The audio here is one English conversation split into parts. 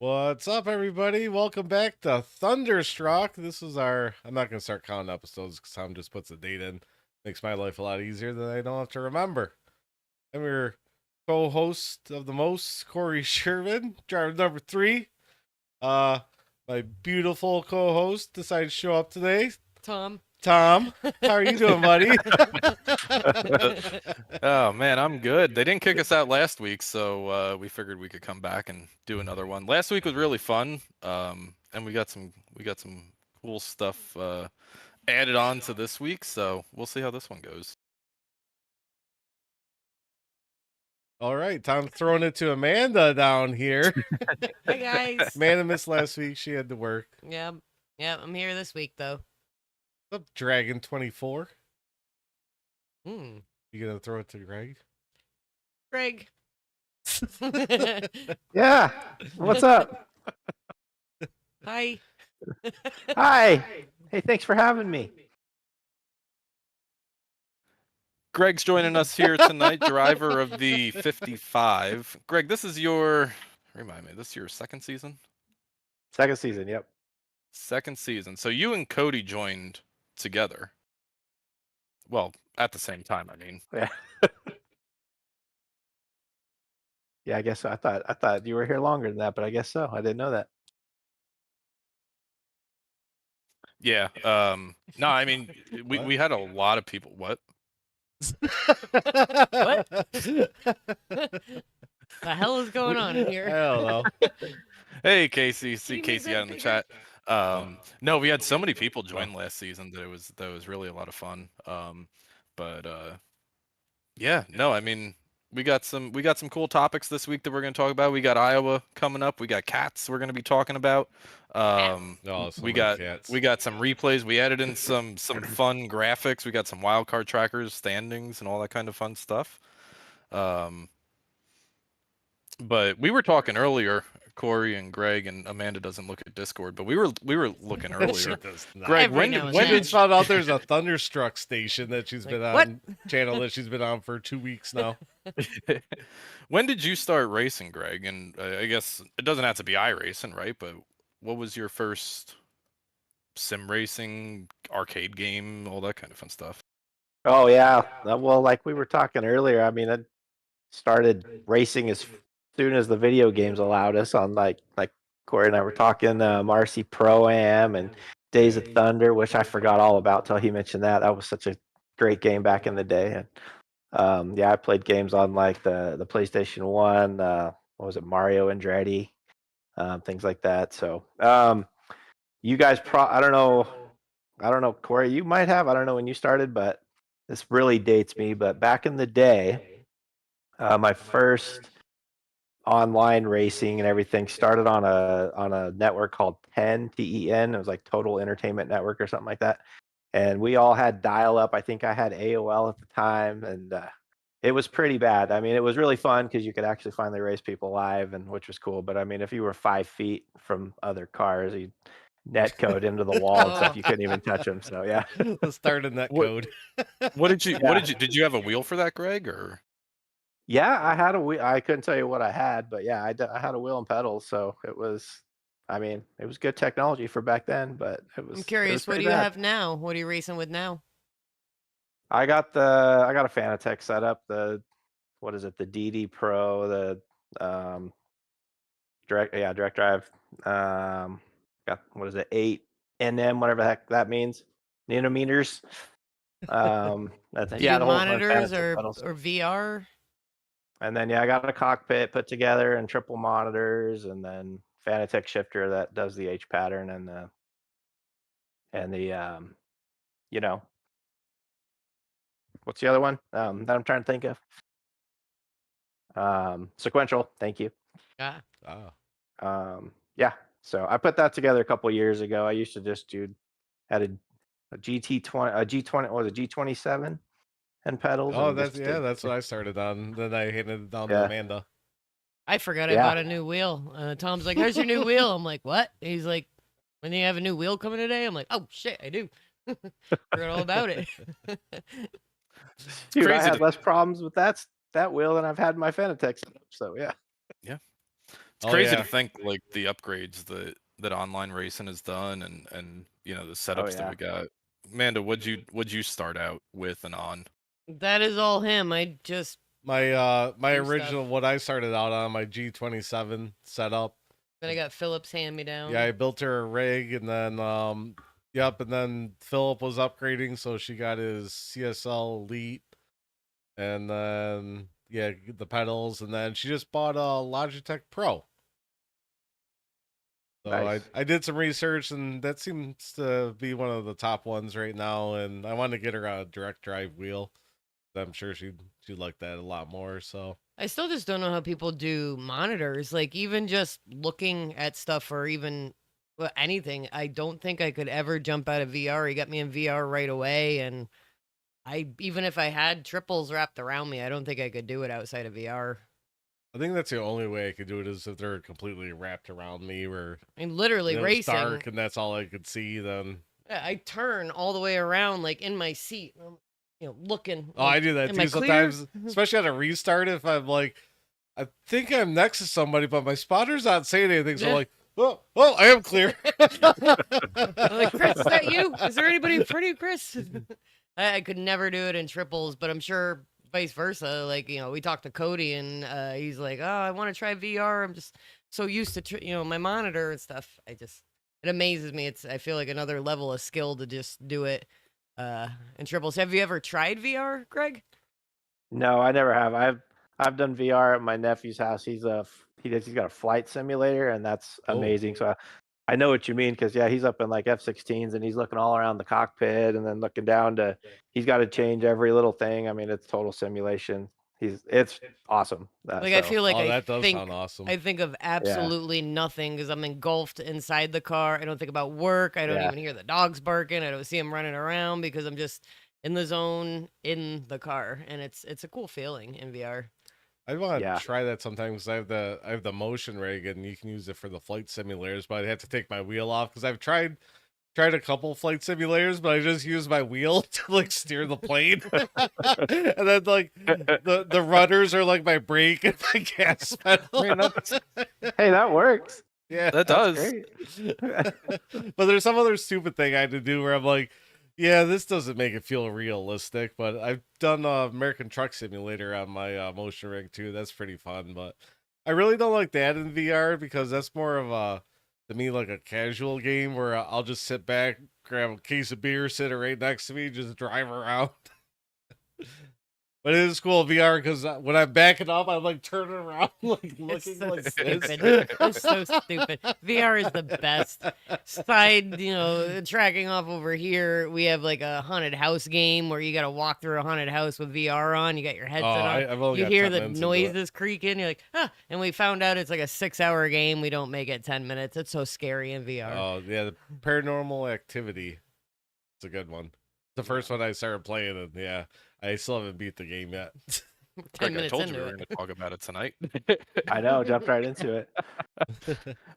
What's up, everybody? Welcome back to Thunderstruck. This is I'm not going to start counting episodes because Tom just puts a date in. Makes my life a lot easier than I don't have to remember. I'm your co host of the most, Corey Sherman, driver number 3. Uh, my beautiful co host decided to show up today. Tom, Tom, how are you doing, buddy? Oh man, I'm good. They didn't kick us out last week, so we figured we could come back and do another one. Last week was really fun, and we got some cool stuff added on to this week. So we'll see how this one goes. All right, Tom's throwing it to Amanda down here. hi guys. Amanda missed last week. She had to work. Yeah, I'm here this week though. What's up, Dragon 24? Hmm. You gonna throw it to Greg? Greg. Yeah. What's up? Hi. Hi. Hey, thanks for having me. Greg's joining us here tonight, driver of the 55. Greg, this is your second season? Second season, yep. Second season. So you and Cody joined together. Well, at the same time, I mean. Yeah. Yeah, I guess so. I thought you were here longer than that, but I guess so. I didn't know that. Yeah. No, I mean we had a lot of people. What? What? The hell is going on I here? don't know. Hey Casey, see you make Casey that out in the bigger? chat. No, we had so many people join last season that was really a lot of fun. But yeah, no, I mean we got some cool topics this week that we're gonna talk about. We got Iowa coming up. We got cats we're gonna be talking about. Oh, so we many got cats. we got some replays. We added in some fun graphics. We got some wild card trackers, standings, and all that kind of fun stuff. But we were talking earlier, Corey and Greg, and Amanda doesn't look at Discord, but we were looking She earlier. does not. Greg, Every when now did and She when then. did just found out there's a Thunderstruck station that she's been Like, on, channel that she's been on for 2 weeks now. when did you start racing, Greg? And I guess it doesn't have to be iRacing, right? But what was your first sim racing arcade game, all that kind of fun stuff? Oh yeah. Well, like we were talking earlier, I mean, I started racing as soon as the video games allowed us on like Corey and I were talking Marcy Pro Am and Days of Thunder, which I forgot all about till he mentioned that. That was such a great game back in the day. And yeah, I played games on like the PlayStation 1, what was it, Mario Andretti, things like that. So you guys I don't know, Corey, you might have, I don't know when you started, but this really dates me. But back in the day, my first online racing and everything started on a network called TEN. It was like Total Entertainment Network or something like that. And we all had dial up. I think I had AOL at the time, and it was pretty bad. I mean, it was really fun because you could actually finally race people live, and which was cool. But I mean, if you were 5 feet from other cars, you net code into the wall and stuff. You couldn't even touch them. So yeah. Let's start in that What- code. What did you Yeah. did you have a wheel for that, Greg, or? Yeah, I had a wheel. I couldn't tell you what I had, but yeah, I had a wheel and pedals. So it was, I mean, it was good technology for back then, but it was. I'm curious, what do you have now? What are you racing with now? I got a Fanatec setup. What is it? The DD Pro, the direct drive. Got, what is it? 8 NM, whatever the heck that means, nanometers. That's Do yeah, you the do whole bunch of monitors Fanatec pedals. or VR? And then yeah, I got a cockpit put together and triple monitors, and then Fanatec shifter that does the H pattern and the you know, what's the other one that I'm trying to think of? Sequential. Thank you. Yeah. Oh. Yeah. So I put that together a couple years ago. I used to just had a GT20, a G20, what was it, G27 and pedals. Oh, and that's what I started on. Then I handed it down to Yeah. Amanda. I forgot I Yeah. bought a new wheel. Tom's like, "How's your new wheel?" I'm like, "What?" He's like, "When do you have a new wheel coming today?" I'm like, "Oh shit, I do." Forgot all about it. Dude, I crazy had to- less problems with that wheel than I've had in my Fanatec setup. So yeah. Yeah. It's Oh, crazy yeah. to think like the upgrades that online racing has done, and the setups that yeah. we got. Amanda, what'd you start out with and on? That is all him. I just My Do original stuff. what I started out on my G27 setup. then I got Phillips hand me down. Yeah, I built her a rig, and then yep, and then Philip was upgrading, so she got his CSL Elite, and then yeah, the pedals, and then she just bought a Logitech Pro. So Nice. I did some research, and that seems to be one of the top ones right now. And I want to get her a direct drive wheel. I'm sure she'd like that a lot more. So I still just don't know how people do monitors. Like even just looking at stuff or even anything, I don't think I could ever jump out of VR. He got me in VR right away, and I even if I had triples wrapped around me, I don't think I could do it outside of VR. I think that's the only way I could do it is if they're completely wrapped around me, where I mean, literally it's racing. dark and that's all I could see. Then I turn all the way around, like in my seat, and I'm, looking. oh, like, I do that am I too clear? sometimes, especially at a restart. If I'm like, I think I'm next to somebody, but my spotter's not saying anything, so I'm Yeah. like, oh, I am clear. I'm like, Chris, is that you? Is there anybody in front of you, Chris? I could never do it in triples, but I'm sure vice versa. Like, we talked to Cody, and he's like, oh, I want to try VR. I'm just so used to, my monitor and stuff. It amazes me. I feel like another level of skill to just do it in triples. Have you ever tried VR, Greg? No, I never have. I've done VR at my nephew's house. He's got a flight simulator, and that's Oh. amazing. So I know what you mean, because yeah, he's up in like F-16s, and he's looking all around the cockpit, and then looking down to. He's got to change every little thing. I mean, it's total simulation. It's awesome. Like I feel like Oh, I that does think sound awesome. I think of absolutely nothing because I'm engulfed inside the car. I don't think about work. I don't Yeah. even hear the dogs barking. I don't see them running around because I'm just in the zone in the car, and it's a cool feeling in VR. I want to Yeah. try that sometime because I have the motion rig and you can use it for the flight simulators, but I have to take my wheel off because I've tried a couple flight simulators, but I just use my wheel to like steer the plane, and then like the rudders are like my brake and my gas pedal. Man, Hey, that works. Yeah, that That's does. great. but there's some other stupid thing I had to do where I'm like, yeah, this doesn't make it feel realistic. But I've done American Truck Simulator on my motion rig too. That's pretty fun. But I really don't like that in VR because that's more of a to me like a casual game where I'll just sit back, grab a case of beer, sit it right next to me, just drive around. But it is cool VR because when I'm backing up, I'm like turning around, like It's looking so like stupid. this. It's so stupid. VR is the best. Side, tracking off over here, we have like a haunted house game where you got to walk through a haunted house with VR on. You got your headset on. I've only You got hear 10 the minutes into it. noises creaking. You're like, and we found out it's like a 6-hour game. We don't make it 10 minutes. It's so scary in VR. Oh yeah, the Paranormal Activity. It's a good one. The first one I started playing, and yeah, I still haven't beat the game yet. 10 Greg, I minutes told you into we were it. going to talk about it tonight. I know, jumped right into it.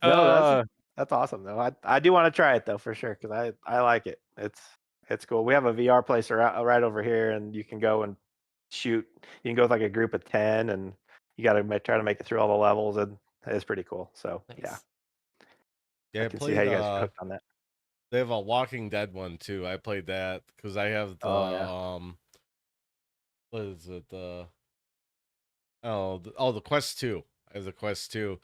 No, that's awesome though. I do want to try it though for sure because I like it. It's cool. We have a VR place right over here, and you can go and shoot. You can go with like a group of 10, and you got to try to make it through all the levels, and it's pretty cool. So yeah, Nice. Yeah, I can see how you guys are hooked on that. They have a Walking Dead one too. I played that because I have the Oh, yeah. what is it? The Quest 2. I have the Quest 2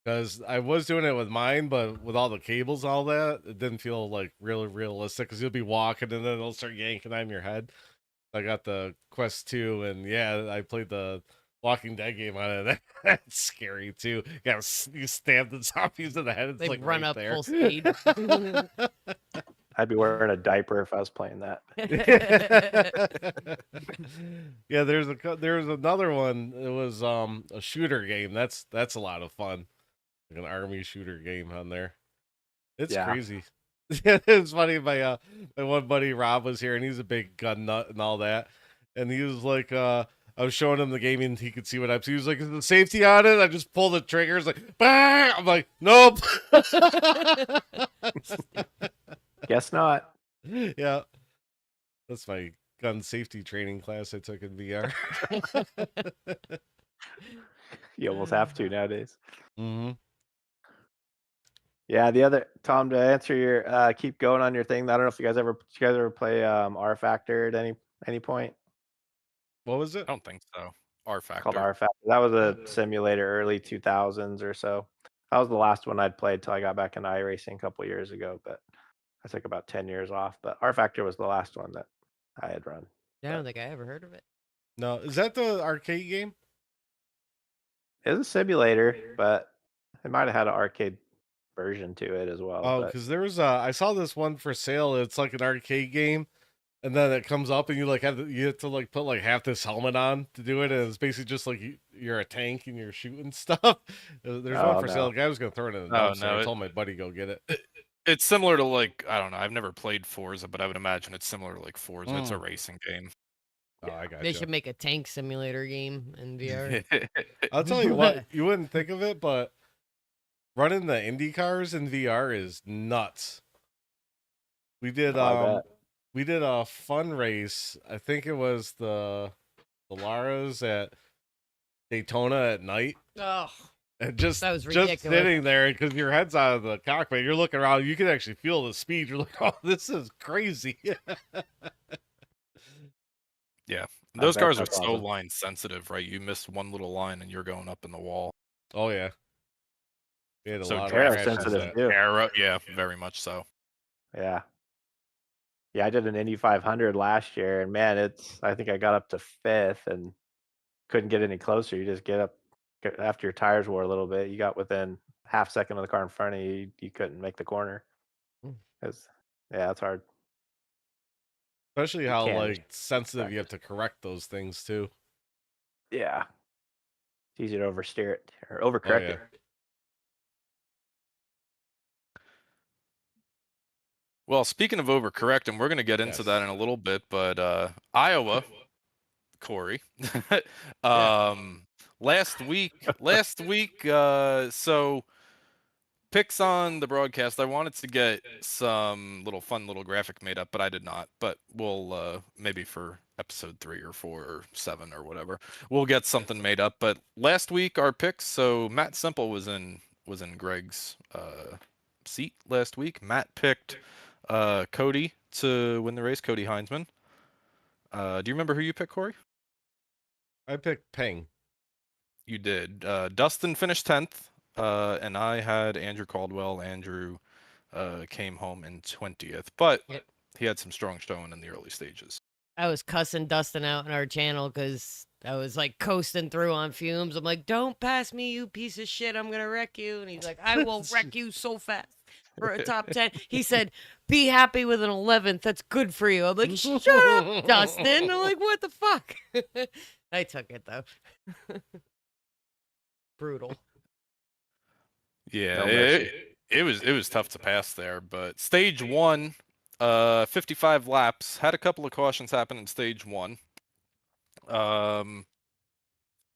because I was doing it with mine, but with all the cables and all that, it didn't feel like really realistic because you'll be walking and then it'll start yanking on your head. I got the Quest 2, and yeah, I played the Walking Dead game on it. That's scary too. You stab the zombies in the head. It's They like run right up there. full speed. I'd be wearing a diaper if I was playing that. Yeah, there's another one. It was a shooter game. That's a lot of fun. Like an army shooter game on there. It's Yeah. crazy. It's funny. My one buddy Rob was here, and he's a big gun nut and all that. And he was like, I was showing him the game, and he could see what I'm. He was like, "Is the safety on it?" I just pull the triggers, like, bah! I'm like, "Nope." Guess not. Yeah, that's my gun safety training class I took in VR. You almost have to nowadays. Mm-hmm. Yeah, the other Tom, to answer your keep going on your thing. I don't know if did you guys ever play R Factor at any point? What was it? I don't think so. R Called Factor. R Factor. That was a simulator, early 2000s or so. That was the last one I'd played till I got back into iRacing a couple years ago. But I took about 10 years off. But R Factor was the last one that I had run. I don't think I ever heard of it. No, is that the arcade game? It was a simulator, but it might have had an arcade version to it as well. Oh, But because there was I saw this one for sale. It's like an arcade game, and then it comes up, and you like you have to like put like half this helmet on to do it, and it's basically just like you're a tank and you're shooting stuff. There's one oh for sale. no, The guy was gonna throw it in the Oh dumpster. no, I told my buddy go get it. it's similar to like I don't know. I've never played Forza, but I would imagine it's similar to like Forza. It's a Mm. racing game. Oh, I got They you. should make a tank simulator game in VR. I'll tell you what, you wouldn't think of it, but running the Indy cars in VR is nuts. We did Oh, I bet. we did a fun race. I think it was the Laras at Daytona at night. Oh, And just That was just ridiculous. sitting there because your head's out of the cockpit, you're looking around, you can actually feel the speed. You're like, oh, this is crazy. Yeah, I those bet cars are that's so awesome. line sensitive, right? You miss one little line and you're going up in the wall. Oh yeah. We had a So lot of Aero traffic crashes sensitive that. too. Aero, yeah, very much so. Yeah. Yeah, I did an Indy 500 last year, and man, I think I got up to fifth and couldn't get any closer. You just after your tires wore a little bit, you got within half second of the car in front of you. You couldn't make the corner. Mm. Yeah, it's hard. Especially You how can, like sensitive you have practice. to correct those things too. Yeah, it's easy to oversteer it or Oh overcorrect yeah. it. Well, speaking of overcorrecting, we're going to get into that in a little bit, but Iowa, Corey, last week, so picks on the broadcast. I wanted to get some fun little graphic made up, but I did not. But we'll maybe for episode 3 or 4 or 7 or whatever, we'll get something made up. But last week our picks. So Matt Simple was in Greg's seat last week. Matt picked Cody to win the race. Cody Heinzman. Do you remember who you picked, Corey? I picked Ping. You did. Dustin finished 10th, and I had Andrew Caldwell. Andrew came home in 20th, but Yep. he had some strong showing in the early stages. I was cussing Dustin out in our channel because I was like coasting through on fumes. I'm like, don't pass me, you piece of shit. I'm going to wreck you. And he's like, I will wreck you so fast for a top 10. He said, be happy with an 11th. That's good for you. I'm like, shut up, Dustin. I'm like, what the fuck? I took it though. Brutal. Yeah, No mercy. it was tough to pass there, but stage 1, 55 laps, had a couple of cautions happen in stage 1.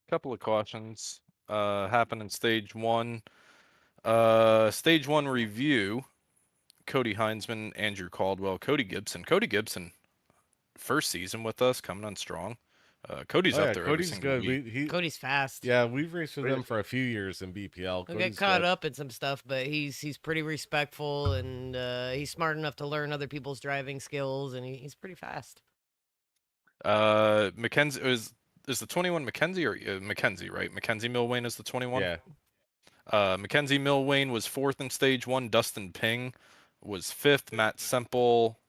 Couple of cautions happened in stage 1. Stage 1 review. Cody Heinzman, Andrew Caldwell, Cody Gibson. Cody Gibson, first season with us, coming on strong. Cody's Oh up yeah, there every Cody's single good. week. Cody's fast. Yeah, we've raced with Cody's- him for a few years in BPL. He'll Cody's get caught good. up in some stuff, but he's pretty respectful and he's smart enough to learn other people's driving skills, and he's pretty fast. Mackenzie is the 21 Mackenzie or Mackenzie, right? Mackenzie Milwain is the 21. Yeah. Mackenzie Milwain was 4th in stage 1. Dustin Ping was 5th. Matt Semple,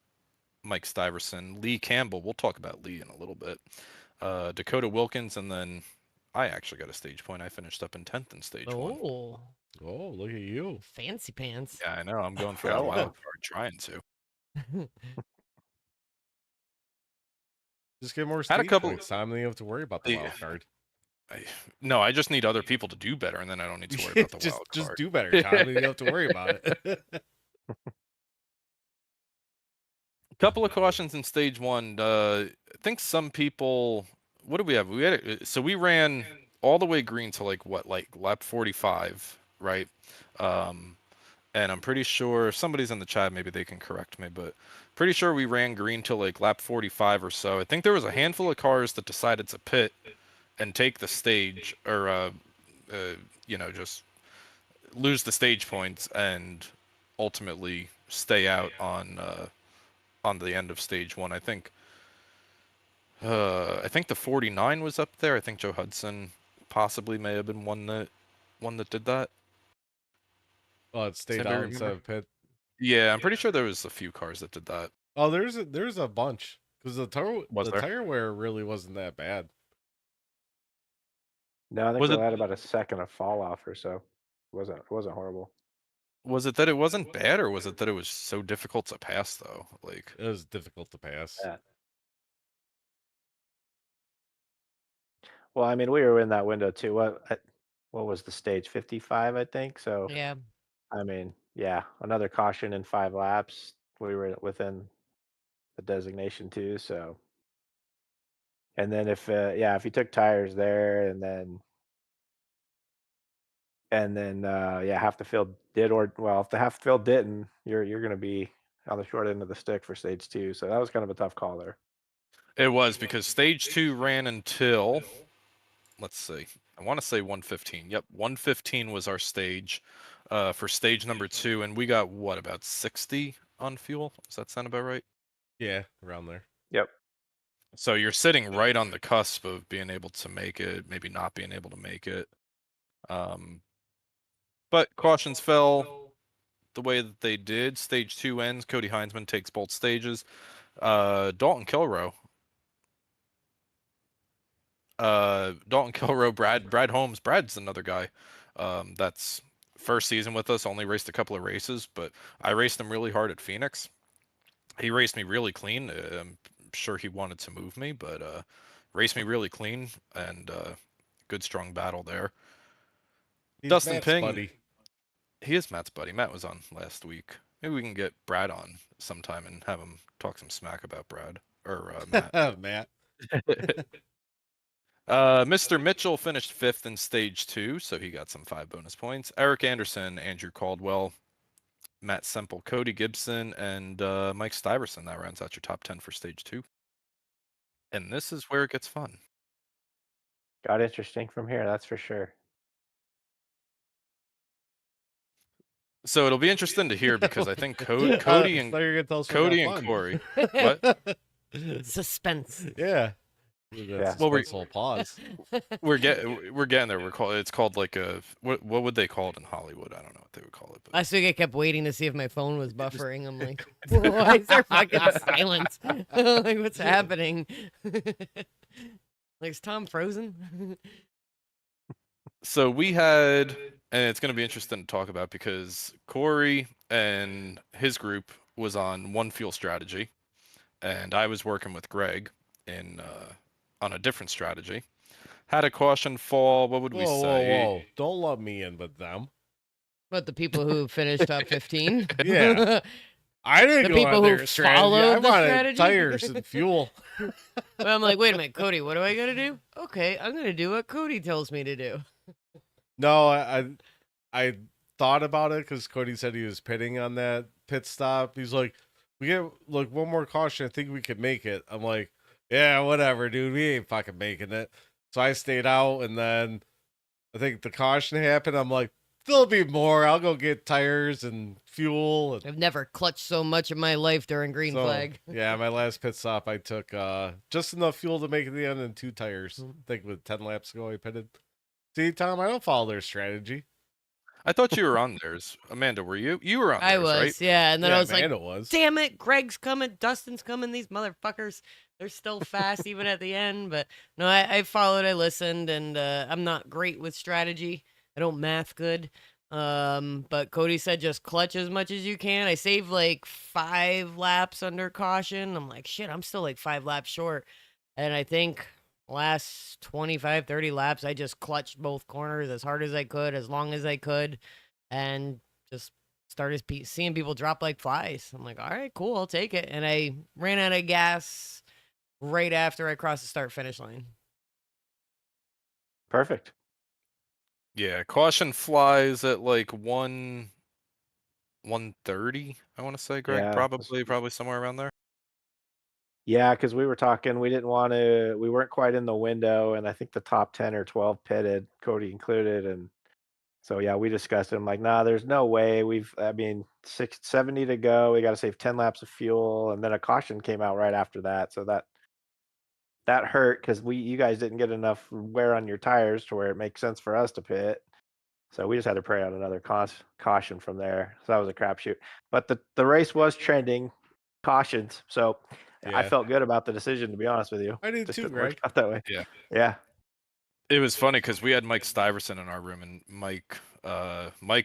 Mike Stiverson, Lee Campbell. We'll talk about Lee in a little bit. Dakota Wilkins, and then I actually got a stage point. I finished up in 10th in stage 1. Oh, Oh, look at you. fancy pants. Yeah, I know. I'm going for Oh, that wow. wild card, trying to. Just get more Had a stage couple- points, Tom, then you have to worry about the Yeah. wild card. No, I just need other people to do better, and then I don't need to worry about the just wild just card. do better, Tom, then you don't have to worry about it. Couple of cautions in stage 1. I think some people. What did we have? We ran all the way green to like lap 45, right? And I'm pretty sure if somebody's in the chat, maybe they can correct me, but pretty sure we ran green till like lap 45 or so. I think there was a handful of cars that decided to pit and take the stage, or just lose the stage points and ultimately stay out on the end of stage 1. I think the 49 was up there. I think Joe Hudson possibly may have been one that did that. Oh, it Does stayed anybody out instead remember? of pit. Yeah, I'm pretty sure there was a few cars that did that. Oh, there's a bunch because Was the there? tire wear really wasn't that bad. No, I think Was we it had about a second of fall off or so. It wasn't horrible. was it that it wasn't bad, or was it that it was so difficult to pass though? Like, It was difficult to pass. Yeah. Well, I mean, we were in that window too. What was the stage? 55, I think. So, Yeah. I mean, yeah, another caution in 5 laps. We were within the designation too. So, and then if you took tires there and then half the field did, or well, if the half the field didn't, you're going to be on the short end of the stick for stage 2. So that was kind of a tough call there. it was because stage 2 ran until, let's see, I want to say 115. Yep, 115 was our stage for stage number 2, and we got what, about 60 on fuel? Does that sound about right? Yeah, around there. Yep. So you're sitting right on the cusp of being able to make it, maybe not being able to make it. But cautions fell the way that they did. Stage 2 ends. Cody Heinzman takes both stages. Dalton Kilrow, Brad Holmes. Brad's another guy. That's first season with us. Only raced a couple of races, but I raced him really hard at Phoenix. He raced me really clean. I'm sure he wanted to move me, but raced me really clean, and good strong battle there. He's Dustin Matt's Ping, buddy. he is Matt's buddy. Matt was on last week. Maybe we can get Brad on sometime and have him talk some smack about Brad or Matt. Matt. Mr. Mitchell finished 5th in stage 2, so he got some 5 bonus points. Eric Anderson, Andrew Caldwell, Matt Semple, Cody Gibson, and Mike Stiverson. That rounds out your top 10 for stage 2. And this is where it gets fun. Got interesting from here, that's for sure. So it'll be interesting to hear because I think Cody and thought you were gonna tell us we Cody got and fun. Corey. What? Suspense. Yeah. Yeah. Well, Well, we're pause. we're getting there. It's called like a what would they call it in Hollywood? I don't know what they would call it. But Last week I kept waiting to see if my phone was buffering. I'm like, why is there fucking silence? Like, what's happening? Like, is Tom frozen? so we had, and it's going to be interesting to talk about because Corey and his group was on one fuel strategy, and I was working with Greg in on a different strategy. Had a caution fall. What would we say? Whoa. Don't love me in with them. But the people who finished top 15? Yeah. I didn't The go people on who their strategy. I followed the wanted strategy? tires and fuel. But I'm like, wait a minute, Cody, what do I gotta do? Okay, I'm gonna do what Cody tells me to do. No, I thought about it because Cody said he was pitting on that pit stop. He's like, we get like one more caution. I think we could make it. I'm like, yeah, whatever, dude. We ain't fucking making it. So I stayed out, and then I think the caution happened. I'm like, there'll be more. I'll go get tires and fuel. And I've never clutched so much in my life during green so, flag. yeah, my last pit stop, I took just enough fuel to make it to the end and 2 tires. I think with 10 laps ago, I pitted. See, Tom, I don't follow their strategy. I thought you were on theirs. Amanda, were you? You were on I theirs, was, right? yeah. And then Yeah, I was Amanda like, was. damn it, Greg's coming, Dustin's coming, these motherfuckers. They're still fast even at the end. But no, I followed, I listened, and I'm not great with strategy. I don't math good. But Cody said just clutch as much as you can. I saved like 5 laps under caution. I'm like, shit, I'm still like 5 laps short. And I think last 25, 30 laps, I just clutched both corners as hard as I could, as long as I could, and just started seeing people drop like flies. I'm like, all right, cool, I'll take it. And I ran out of gas right after I crossed the start finish line. Perfect. Yeah, caution flies at like 130, I want to say, Greg. Yeah, Probably somewhere around there. Yeah, because we were talking, we weren't quite in the window, and I think the top 10 or 12 pitted, Cody included, and So yeah, we discussed it. I'm like, nah, there's no way. I mean, 670 to go. We got to save 10 laps of fuel, and then a caution came out right after that. So that hurt because you guys didn't get enough wear on your tires to where it makes sense for us to pit. So we just had to pray on another caution from there. So that was a crapshoot. But the race was trending cautions, so I Yeah. felt good about the decision, to be honest with you. I did Just too, didn't work Greg. out that way. Yeah. Yeah. It was funny because we had Mike Stiverson in our room, and Mike,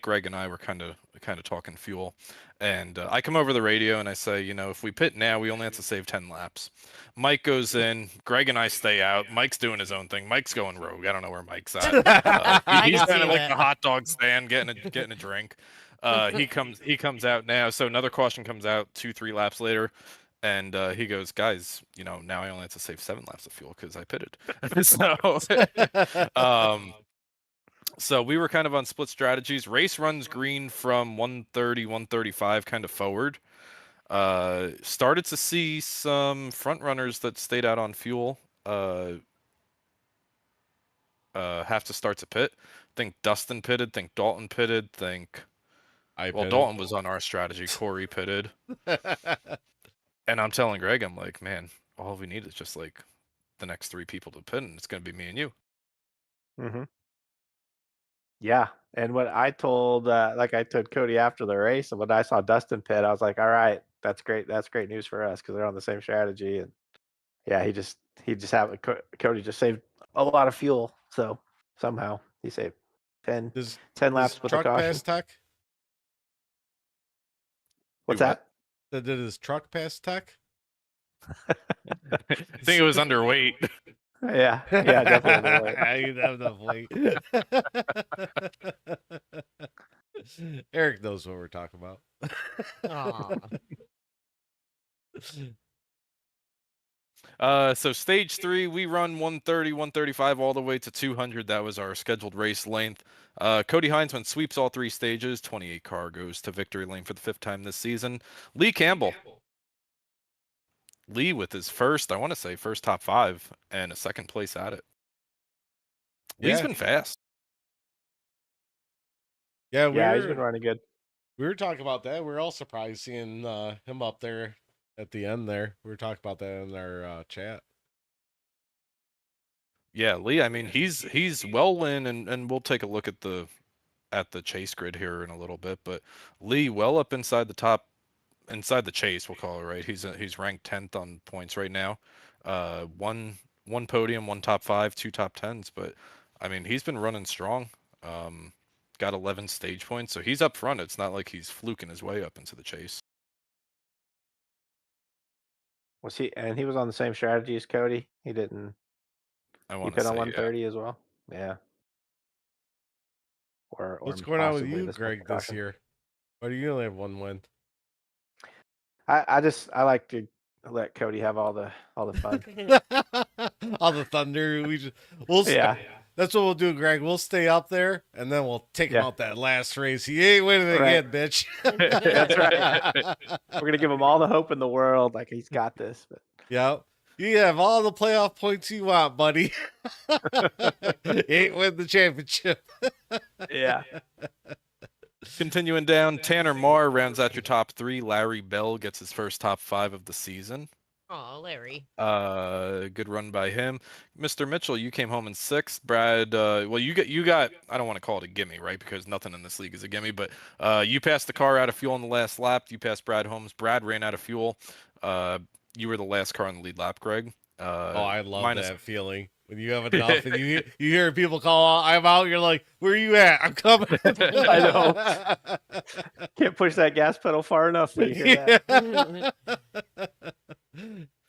Greg, and I were kind of talking fuel. And I come over the radio and I say, if we pit now, we only have to save 10 laps. Mike goes in, Greg and I stay out. Mike's doing his own thing. Mike's going rogue. I don't know where Mike's at. He's I can kind of see like that. the hot dog stand, getting a drink. He comes out now. So another caution comes out 2-3 laps later. And he goes, guys, now I only have to save 7 laps of fuel because I pitted. So we were kind of on split strategies. Race runs green from 130, 135 kind of forward. Started to see some front runners that stayed out on fuel have to start to pit. Think Dustin pitted, think Dalton pitted, Dalton was on our strategy. Corey pitted. And I'm telling Greg, I'm like, man, all we need is just like the next 3 people to pit, and it's going to be me and you. Mm-hmm. Yeah. And what I told, I told Cody after the race, and when I saw Dustin pit, I was like, all right, that's great. That's great news for us because they're on the same strategy. And yeah, Cody just saved a lot of fuel. So somehow he saved 10 Does 10 laps with a truck caution. pass tech? What's Do what? that? Did his truck pass tech? I think it was underweight. Yeah, definitely underweight. You'd have enough weight. Eric knows what we're talking about. So stage 3, we run 130, 135 all the way to 200. That was our scheduled race length. Cody Heinzman sweeps all 3 stages. 28 car goes to victory lane for the 5th time this season. Lee Campbell. Lee with his first top 5 and a 2nd place at it. Lee's been fast. Yeah, he's been running good. We were talking about that. We were all surprised seeing him up there at the end there. We were talking about that in our chat. Yeah, Lee, I mean, he's well in, and we'll take a look at the chase grid here in a little bit, but Lee well up inside the chase, we'll call it, right? He's ranked 10th on points right now. One podium, 1 top 5, 2 top 10s, but I mean, he's been running strong. Got 11 stage points, so he's up front. It's not like he's fluking his way up into the chase. And he was on the same strategy as Cody. He didn't. I want He to pit say, on 130 as well. Yeah. Or What's going on with possibly you, Greg, this caution. year? Why do you only have 1 win? I like to let Cody have all the fun. All the thunder. That's what we'll do, Greg. We'll stay up there, and then we'll take him out that last race. He ain't winning again, bitch. That's right. We're gonna give him all the hope in the world, like he's got this. But yeah, you have all the playoff points you want, buddy. Ain't win the championship. Yeah. Continuing down, Tanner Marr rounds out your top 3. Larry Bell gets his first top 5 of the season. Oh, Larry. Good run by him. Mr. Mitchell, you came home in 6th. Brad, you got I don't want to call it a gimme, right? Because nothing in this league is a gimme, but you passed the car out of fuel in the last lap. You passed Brad Holmes. Brad ran out of fuel. You were the last car in the lead lap, Greg. I love that feeling. When you have enough and you hear people call, I'm out, you're like, where are you at? I'm coming. I know. Can't push that gas pedal far enough when you hear that.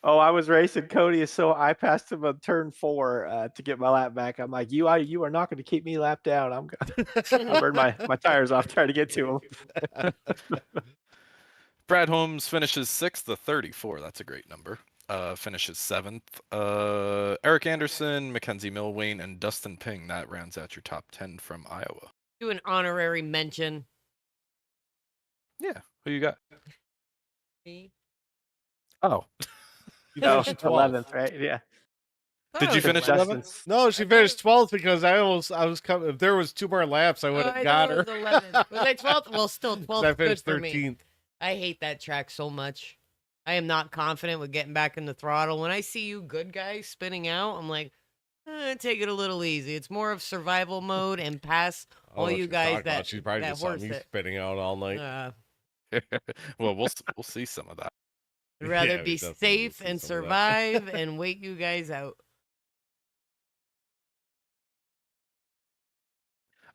Oh, I was racing Cody, so I passed him on turn 4 to get my lap back. I'm like, you are not going to keep me lap down. I burned my tires off trying to get to him. Brad Holmes finishes 6th, the 34. That's a great number. Finishes 7th. Eric Anderson, Mackenzie Milwain, and Dustin Ping. That rounds out your top 10 from Iowa. Do an honorary mention. Yeah. Who you got? Me. Oh. You No, finished 11th, right? Yeah. Did you finish 11th? Justin's. No, she finished 12th because I was coming. If there was 2 more laps, I would Oh, have I got thought her. it was 11th. Was I 12th? Well, still 12th. 'Cause I Good finished for me. 13th. I hate that track so much. I am not confident with getting back in the throttle. When I see you good guys spinning out, I'm like, take it a little easy. It's more of survival mode and pass Oh, all what you she's guys talking about. that She probably that just saw horse me it. spinning out all night. Well, we'll see some of that. I'd rather Yeah, we be definitely will safe see and some of that. survive and wait you guys out.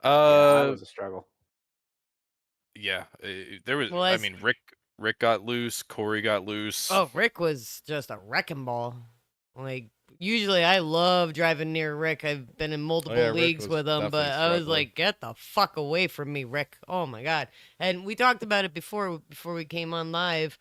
Yeah, that Uh, was a struggle. yeah, there was. Well, I as- mean, Rick got loose. Corey got loose. Oh, Rick was just a wrecking ball. Like, usually I love driving near Rick. I've been in multiple yeah, Rick leagues was with him, but definitely I was struggling. like, get the fuck away from me, Rick. Oh my God. And we talked about it before we came on live.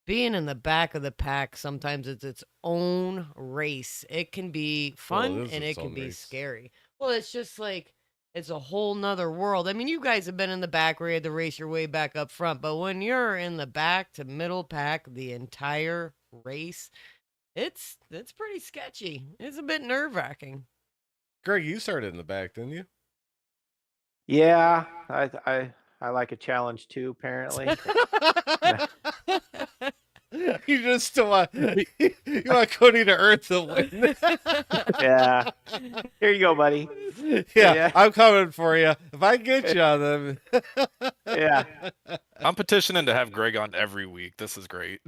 Being in the back of the pack, sometimes it's its own race. It can be fun is and its it can own be race. scary. Well, it's just like, it's a whole nother world. I mean, you guys have been in the back where you had to race your way back up front, but when you're in the back to middle pack the entire race, it's pretty sketchy. It's a bit nerve-wracking. Greg, you started in the back, didn't you? Yeah, I like a challenge too. Apparently, You just want you want Cody to earth the win. yeah. Here you go, buddy. Yeah, Yeah. I'm coming for you. If I get you on them. Yeah. I'm petitioning to have Greg on every week. This is great.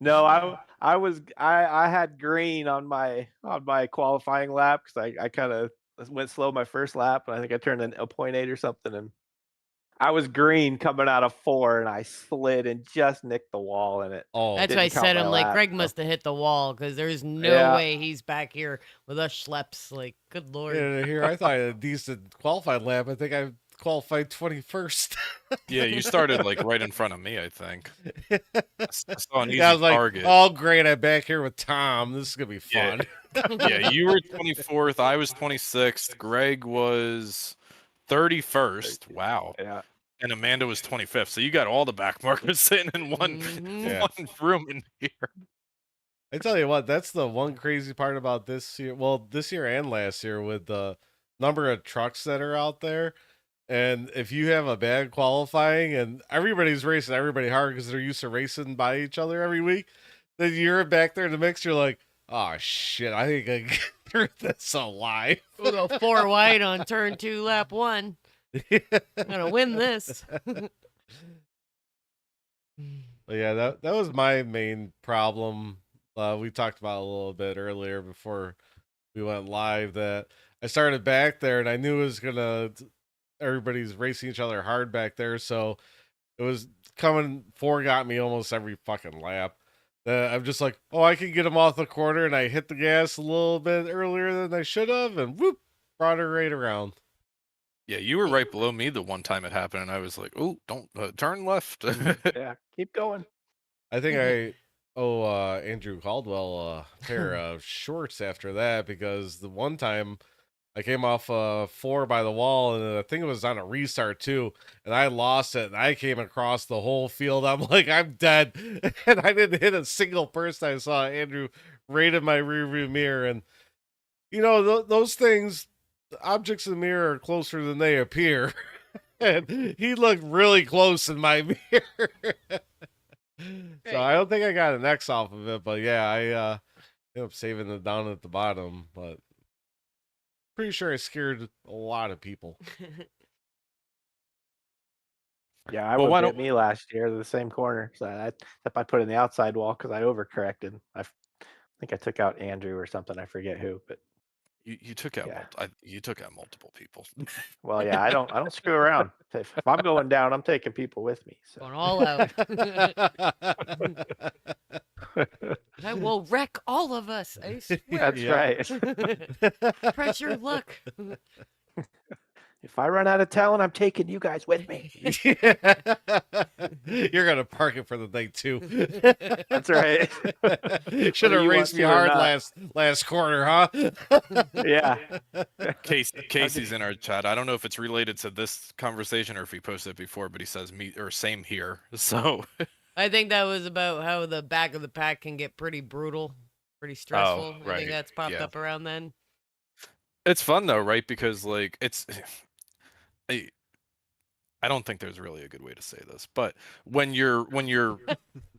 No, I had green on my qualifying lap because I kind of went slow my first lap, and I think I turned in a 0.8 or something, and I was green coming out of 4, and I slid and just nicked the wall, and it Oh, That's why I didn't count said, my I'm like, lap, Greg so- must have hit the wall because there's no Yeah. way he's back here with us schleps. Like, good lord. yeah, here I thought I had a decent qualified lap. I think I qualified 21st. Yeah, you started like right in front of me, I think. I saw an easy Yeah, I was like, target. oh great, I'm back here with Tom. This is gonna be Yeah. fun. Yeah, you were 24th. I was 26th. Greg was 31st. Wow. Yeah. And Amanda was 25th. So you got all the back markers sitting in one, Mhm. Yeah. one room in here. I tell you what, that's the one crazy part about this year. Well, this year and last year with the number of trucks that are out there. And if you have a bad qualifying and everybody's racing everybody hard because they're used to racing by each other every week, then you're back there in the mix, you're like, oh shit, I think I can get through this alive. We'll go 4 wide on turn 2, lap 1. I'm gonna win this. But yeah, that was my main problem. We talked about a little bit earlier before we went live that I started back there and I knew it was gonna everybody's racing each other hard back there, so it was coming 4 got me almost every fucking lap. I'm just like, oh, I can get him off the corner, and I hit the gas a little bit earlier than I should have, and whoop, brought her right around. Yeah, you were right below me the one time it happened, and I was like, "Oh, don't turn left." Yeah. Keep going. I think I owe Andrew Caldwell a pair of shorts after that because the one time I came off 4 by the wall, and I think it was on a restart too, and I lost it, and I came across the whole field. I'm like, I'm dead, and I didn't hit a single person. I saw Andrew right in my rearview mirror, and you know those things, objects in the mirror are closer than they appear, and he looked really close in my mirror. So I don't think I got an X off of it, but yeah, I ended up saving it down at the bottom, but. Pretty sure I scared a lot of people. Yeah, I Well, why would don't- bit me last year to the same corner. So except I put in the outside wall because I overcorrected. think I took out Andrew or something. I forget who, but You took out Yeah. you took out multiple people. well, yeah, I don't screw around. If I'm going down, I'm taking people with me. So Going all out. I will wreck all of us. I swear. that's Yeah. right. Press your luck. If I run out of talent, I'm taking you guys with me. You're gonna park it for the night too. That's right. Should Whether have you raced want me to or hard not. last quarter, huh? Yeah. Casey's in our chat. I don't know if it's related to this conversation or if he posted it before, but he says me or same here. So I think that was about how the back of the pack can get pretty brutal, pretty stressful. I right. think that's popped Yeah. up around then. It's fun though, right? Because like it's I, I don't think there's really a good way to say this, but when you're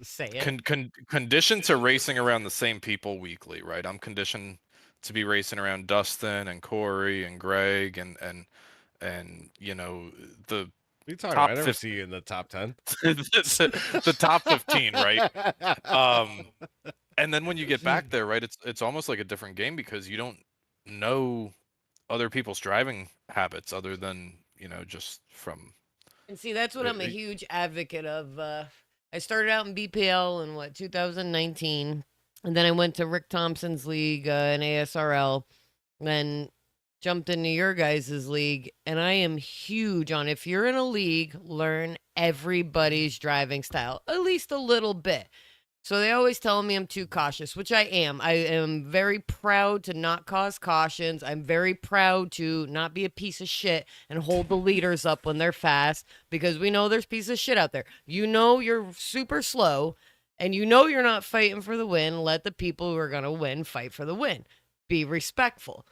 Say it. conditioned to racing around the same people weekly, right? I'm conditioned to be racing around Dustin and Corey and Greg and you know the What are you talking about? I top never 50, see you in the top 10. the top 15, right? And then when you get back there, right, it's almost like a different game because you don't know other people's driving habits other than, you know, just from And see, that's what I'm a huge advocate of. I started out in BPL in 2019, and then I went to Rick Thompson's league in ASRL, then jumped into your guys' league, and I am huge on if you're in a league, learn everybody's driving style, at least a little bit. So they always tell me I'm too cautious, which I am. I am very proud to not cause cautions. I'm very proud to not be a piece of shit and hold the leaders up when they're fast because we know there's pieces of shit out there. You know you're super slow and you know you're not fighting for the win. Let the people who are going to win fight for the win. Be respectful.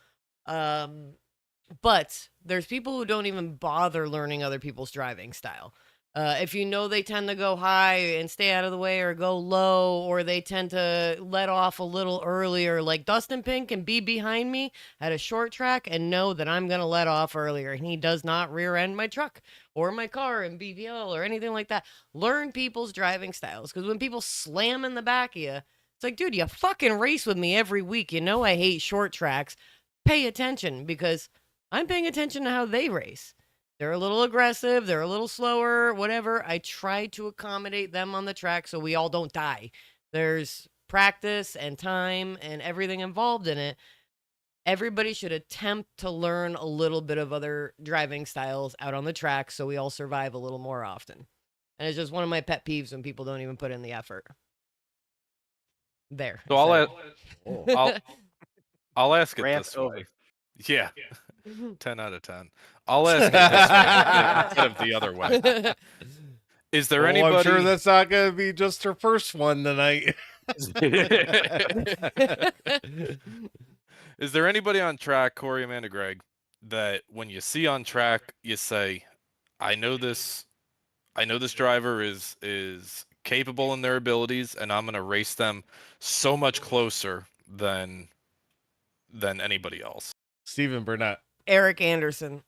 But there's people who don't even bother learning other people's driving style. If you know they tend to go high and stay out of the way or go low, or they tend to let off a little earlier, like Dustin Pink can be behind me at a short track and know that I'm going to let off earlier. And he does not rear end my truck or my car in BVL or anything like that. Learn people's driving styles because when people slam in the back of you, it's like, dude, you fucking race with me every week. You know I hate short tracks. Pay attention because I'm paying attention to how they race. They're a little aggressive, they're a little slower, whatever. I try to accommodate them on the track so we all don't die. There's practice and time and everything involved in it. Everybody should attempt to learn a little bit of other driving styles out on the track so we all survive a little more often. And it's just one of my pet peeves when people don't even put in the effort. There. So I'll ask it Rant this over. way. Yeah. 10 out of 10. I'll ask it this way instead of the other way. Is there anybody? I'm sure that's not going to be just her first one tonight. Is there anybody on track, Corey, Amanda, Greg, that when you see on track, you say, I know this driver is capable in their abilities, and I'm going to race them so much closer than anybody else. Stephen Burnett. Eric Anderson.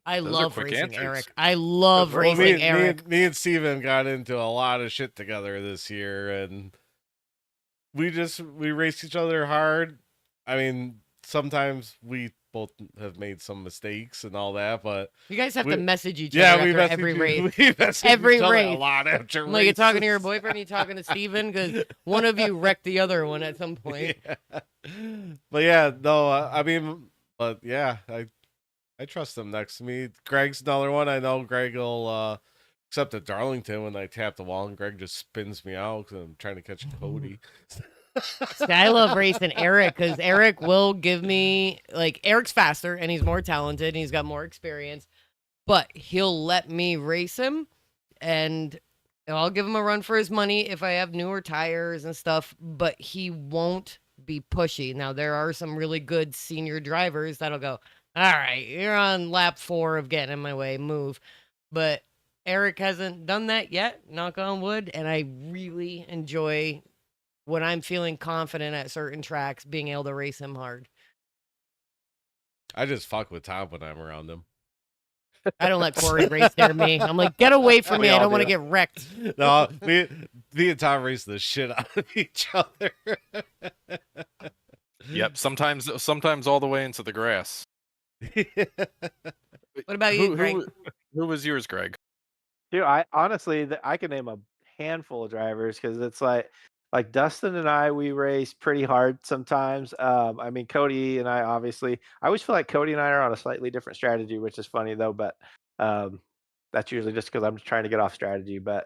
I Those are love quick racing answers. Eric. I love Well, racing Eric. Me and Steven got into a lot of shit together this year, and we race each other hard. I mean, sometimes we both have made some mistakes and all that, but You guys have we- to message each yeah, other we after message every race. We message Every each other race. a lot after Like you're talking to your races. boyfriend, you talking to Steven because one of you wrecked the other one at some point. Yeah. But yeah, no, I mean, but yeah, I trust him next to me. Greg's another one. I know Greg will, except at Darlington when I tap the wall and Greg just spins me out because I'm trying to catch Cody. See, I love racing Eric because Eric will give me like Eric's faster and he's more talented and he's got more experience, but he'll let me race him and I'll give him a run for his money if I have newer tires and stuff, but he won't be pushy. Now there are some really good senior drivers that'll go, all right, you're on lap 4 of getting in my way, move. But Eric hasn't done that yet, knock on wood, and I really enjoy when I'm feeling confident at certain tracks, being able to race him hard. I just fuck with Tom when I'm around him. I don't let Corey race near me. I'm like, get away from me. We I all don't want to do. get wrecked. No, me and Tom race the shit out of each other. Yep. Sometimes all the way into the grass. What about you, Greg? Who was yours, Greg? Dude, I honestly, I can name a handful of drivers because it's like Dustin and I, we race pretty hard sometimes. I mean, Cody and I, obviously, I always feel like Cody and I are on a slightly different strategy, which is funny though. But that's usually just because I'm trying to get off strategy. But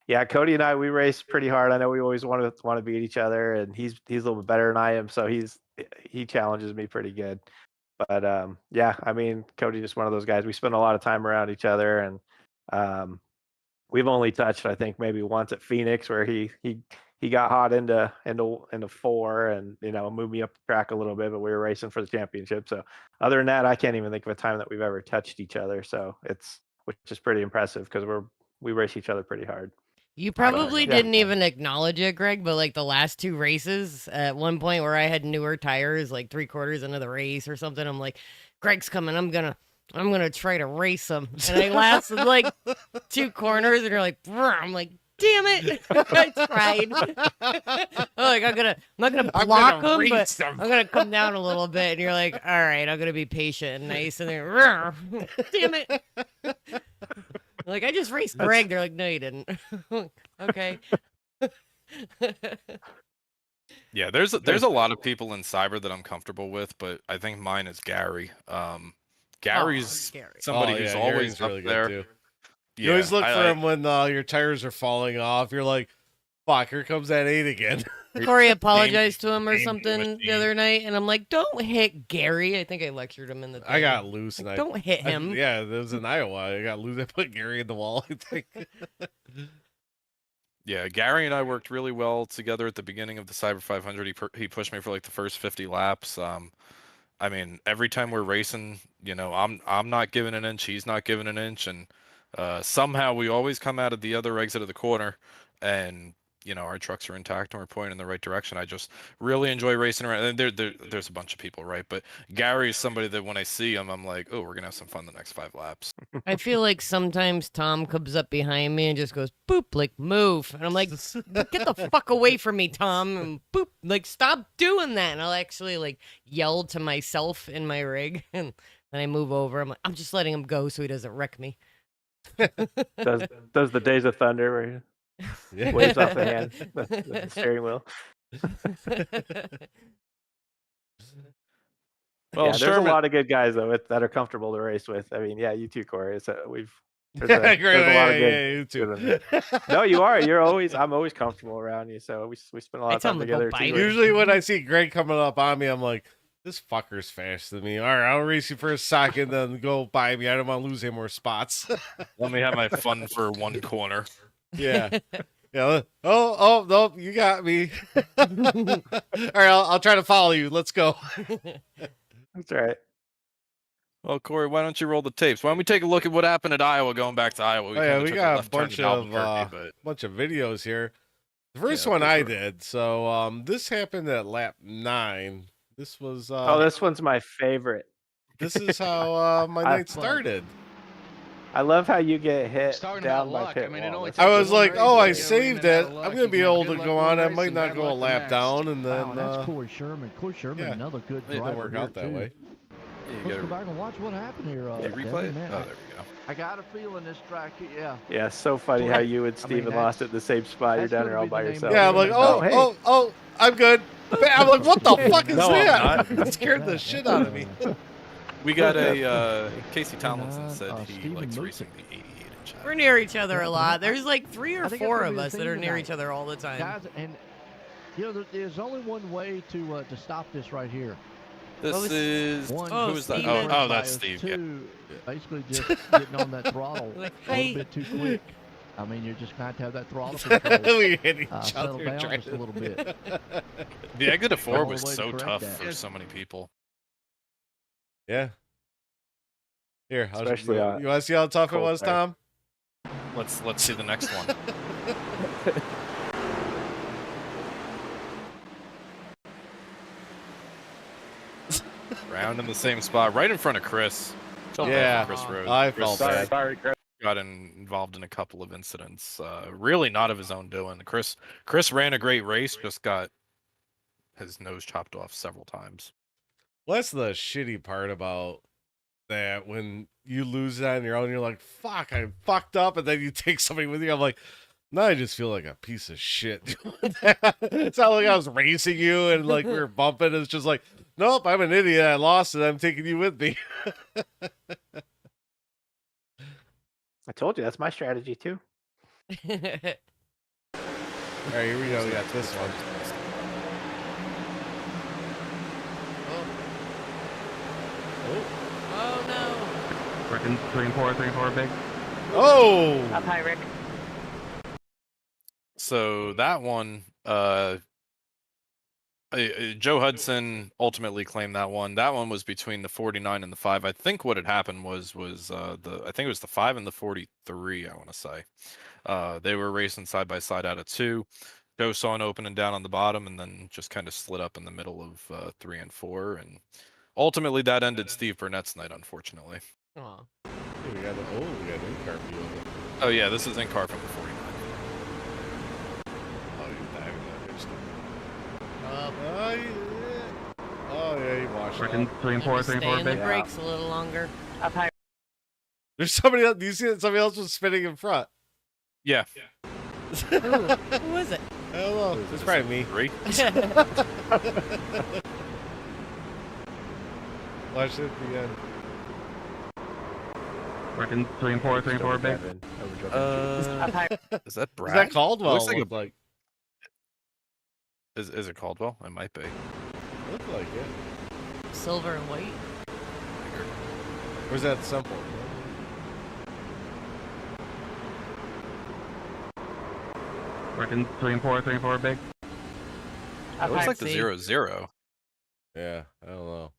yeah, Cody and I, we race pretty hard. I know we always want to beat each other, and he's a little bit better than I am, so he challenges me pretty good. But yeah, I mean, Cody just one of those guys. We spend a lot of time around each other, and we've only touched, I think, maybe once at Phoenix, where he got hot into 4 and moved me up the track a little bit, but we were racing for the championship. So other than that, I can't even think of a time that we've ever touched each other. So which is pretty impressive because we race each other pretty hard. You probably yeah. didn't even acknowledge it, Greg, but like the last 2 races, at one point where I had newer tires, like 3/4 into the race or something, I'm like, Greg's coming, I'm gonna try to race him. And I lasted like 2 corners, and you're like, "Brr." I'm like, damn it, I tried. I'm not gonna block him, but I'm gonna come down a little bit. And you're like, all right, I'm gonna be patient and nice. And then, damn it. Like, I just raced Greg. They're like, no, you didn't. Okay. Yeah, there's a lot of people in cyber that I'm comfortable with, but I think mine is Gary. Gary's somebody who's always really up there. Good too. You always look for him when your tires are falling off. You're like, fuck, here comes that 8 again. Corey apologized to him or something the other night, and I'm like, don't hit Gary. I think I lectured him in the thing. I got loose. Like, don't hit him. Yeah, it was in Iowa. I got loose. I put Gary in the wall, I think. Yeah, Gary and I worked really well together at the beginning of the Cyber 500. He pushed me for like the first 50 laps. I mean, every time we're racing, I'm not giving an inch, he's not giving an inch, and somehow we always come out of the other exit of the corner, and our trucks are intact and we're pointing in the right direction. I just really enjoy racing around. And there's a bunch of people, right? But Gary is somebody that when I see him, I'm like, oh, we're gonna have some fun the next 5 laps. I feel like sometimes Tom comes up behind me and just goes, boop, like, move. And I'm like, get the fuck away from me, Tom. And boop, like, stop doing that. And I'll actually, like, yell to myself in my rig. And then I move over. I'm like, I'm just letting him go so he doesn't wreck me. does the Days of Thunder where he waves off the hand, the steering wheel. Well, there's a lot of good guys though that are comfortable to race with. I mean, yeah, you too, Corey. So there's a lot of good. You too. No, you are. I'm always comfortable around you. So we spend a lot of time together. Usually when I see Greg coming up on me, I'm like, this fucker's faster than me. All right, I'll race you for a second, then go by me. I don't want to lose any more spots. Let me have my fun for one corner. Yeah. Yeah. Oh, no, you got me. All right, I'll try to follow you. Let's go. That's right. Well, Corey, why don't you roll the tapes? Why don't we take a look at what happened at Iowa, going back to Iowa? We got a bunch of videos here. The first one I did. So this happened at lap 9. This was this one's my favorite. This is how my night started. I love how you get hit down by pit wall. I was like, oh, I saved it. I'm going to be able to go on. I might not go a lap down. And then that's Corey Sherman. Corey Sherman, another good driver. It didn't work out that way. Let's go back and watch what happened here. Replay it? Man, there we go. I got a feeling this track, Yeah, so funny how you and Steven lost at the same spot. You're down there all by yourself. Yeah, I'm like, oh, I'm good. I'm like, what the fuck is that? It scared the shit out of me. We got a Casey Tomlinson said he likes racing the 88-inch. We're near each other a lot. There's like 3 or 4 of us that are near each other all the time. Guys, and there's only one way to stop this right here. This is who is that? Steven. Oh, that's Steve. Basically, just getting on that throttle a little bit too quick. I mean, you're just going to have that throttle control. We hit each settle other down just a little bit. The exit of 4 was so tough for so many people. Yeah. Here, especially you want to see how tough it was, Tom? Let's see the next one. Round in the same spot, right in front of Chris. Yeah, Chris Rose. I felt bad. Sorry, Chris. Got involved in a couple of incidents. Really not of his own doing. Chris ran a great race, just got his nose chopped off several times. Well, that's the shitty part about that. When you lose that on your own, you're like, fuck, I fucked up. And then you take somebody with you. I'm like, now I just feel like a piece of shit doing that. It's not like I was racing you and like we were bumping. It's just like, nope, I'm an idiot. I lost it. I'm taking you with me. I told you, that's my strategy too. All right, here we go. We got this one. Oh no. Working 3 and 4, big. Oh! Up high, Rick. So that one, Joe Hudson ultimately claimed that one. That one was between the 49 and the 5. I think what had happened was I think it was the 5 and the 43. I want to say, they were racing side by side out of 2. Joe saw an opening down on the bottom, and then just kind of slid up in the middle of 3 and 4, and ultimately that ended Steve Burnett's night, unfortunately. Aw. Hey, we got an in-car view of it. Oh yeah, this is in car from the 49. Oh, he's diving that bitch. Oh, Oh, yeah, he washed Working up. 3 and 4, 3 and 4, stay in the big. brakes a little longer. There's somebody else. Do you see that somebody else was spinning in front? Yeah. Ooh, who was it? I don't know. It's probably me. 3. Watch it at the end. Working 3 and 4, 3 and 4, big. Is that Brad? Is that Caldwell? Looks like Looked like. Is it Caldwell? It might be. Looked like it. Silver and white. Or is that simple? Working 3 and 4, 3 and 4, big. It looks like the See. 0-0. Yeah, I don't know.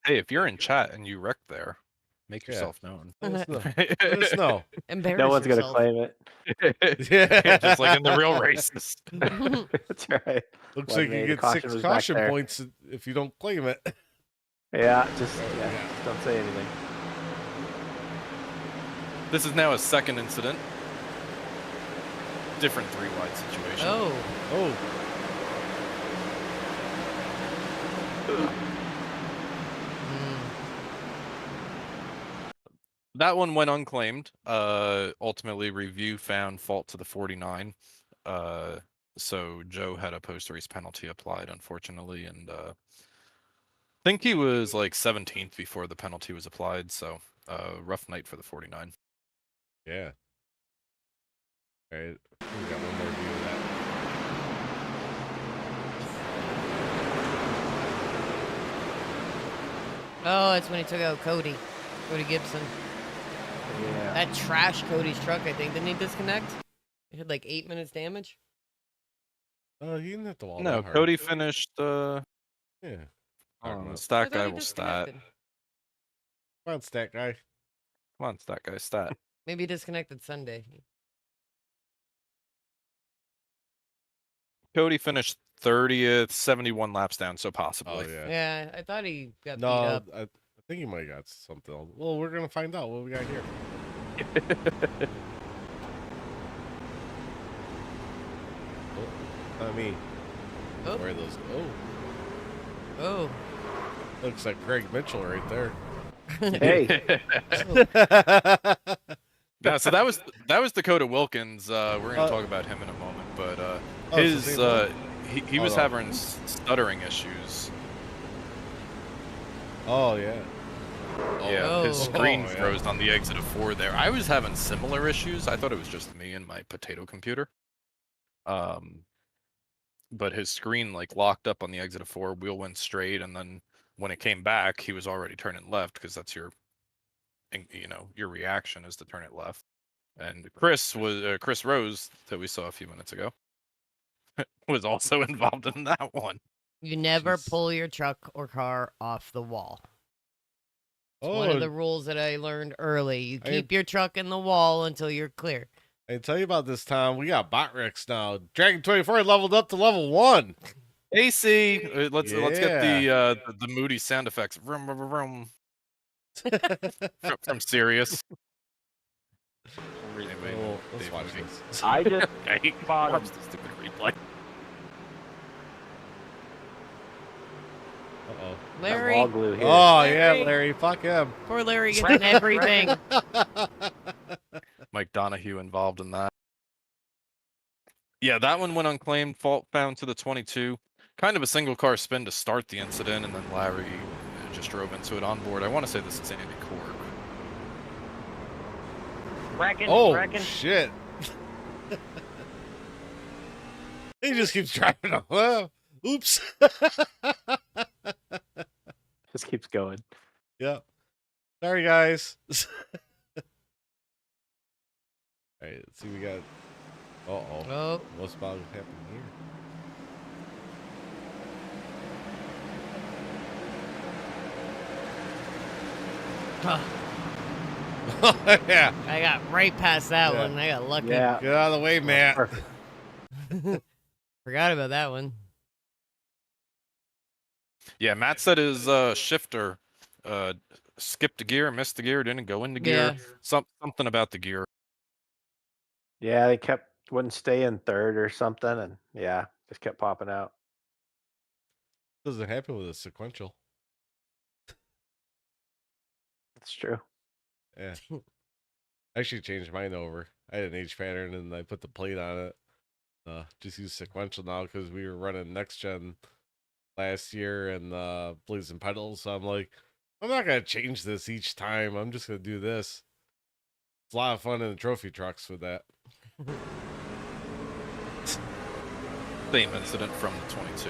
Hey, if you're in chat and you wrecked there, make Yeah. yourself known. Let us know. Embarrass No one's yourself. gonna claim it. Yeah. Just like in the real races. That's right. Looks One like you made, get caution 6 was back caution there. points if you don't claim it. Yeah, just Oh, yeah, yeah. just don't say anything. This is now a second incident. Different 3-wide situation. Oh, Oh, mm. That one went unclaimed. Ultimately, review found fault to the 49. So Joe had a post-race penalty applied, unfortunately, and I think he was like 17th before the penalty was applied. So rough night for the 49. yeah. All right. We got one more view of that. Oh, that's when he took out Cody Gibson. Yeah. That trashed Cody's truck, I think. Didn't he disconnect? It had like 8 minutes damage. Oh, he didn't hit the wall. No, that hard. Cody finished. Yeah. Stat I thought guy he will stat. disconnected. Come on, stat guy. Come on, stat guy, stat. Maybe he disconnected Sunday. Cody finished 30th, 71 laps down, so Oh, possibly. yeah. Yeah, I thought he got beat No, up. I think he might have got something else. Well, we're going to find out what we got here. Oh, not me. Oh. Where are those? Oh, Oh. looks like Greg Mitchell right there. Hey, Yeah, so that was Dakota Wilkins. We're gonna Uh, talk about him in a moment, but Oh, it's the his same one? he Oh, was no. having stuttering issues. Oh, yeah. Yeah, his Oh. screen Oh, yeah. froze on the exit of 4 there. I was having similar issues. I thought it was just me and my potato computer. But his screen like locked up on the exit of 4. Wheel went straight, and then when it came back, he was already turning left because that's your reaction is to turn it left. And Chris Rose that we saw a few minutes ago was also involved in that one. You never Jeez. pull your truck or car off the wall. It's Oh, one of the rules that I learned early. You I- keep your truck in the wall until you're clear. I tell you about this, Tom. We got bot wrecks now. Dragon 24 leveled up to level 1. AC, let's get Yeah. the moody sound effects. Vroom, vroom, vroom, from Sirius. Anyway, Oh, let's Dave watch Moody. this. I just Okay, bought watch him. the stupid replay. Uh-oh. Larry. wall glue here. Oh, yeah, Larry. Larry. Fuck him. Poor Larry gets everything. Mike Donahue involved in that. Yeah, that one went unclaimed. Fault found to the 22. Kind of a single car spin to start the incident, and then Larry just drove into it on board. I want to say this is Andy Korg. Oh, shit. He just keeps driving off. Well, oops. Just keeps going. Yep. Sorry, guys. All right, let's see. We got Uh-oh. Oh, What's about to happen here? Yeah. I got right past that Yeah. one. I got lucky. Yeah. Get out of the way, Matt. Perfect. Forgot about that one. Yeah, Matt said his shifter skipped a gear, missed the gear, didn't go into gear. Yeah. Something about the gear. Yeah, they wouldn't stay in third or something, and yeah, just kept popping out. Doesn't happen with a sequential. That's true. Yeah. I actually changed mine over. I had an H pattern and I put the plate on it. Just use sequential now because we were running next gen last year and Blazing Pedals. So I'm like, I'm not gonna change this each time. I'm just gonna do this. It's a lot of fun in the trophy trucks with that. Same incident from the 22.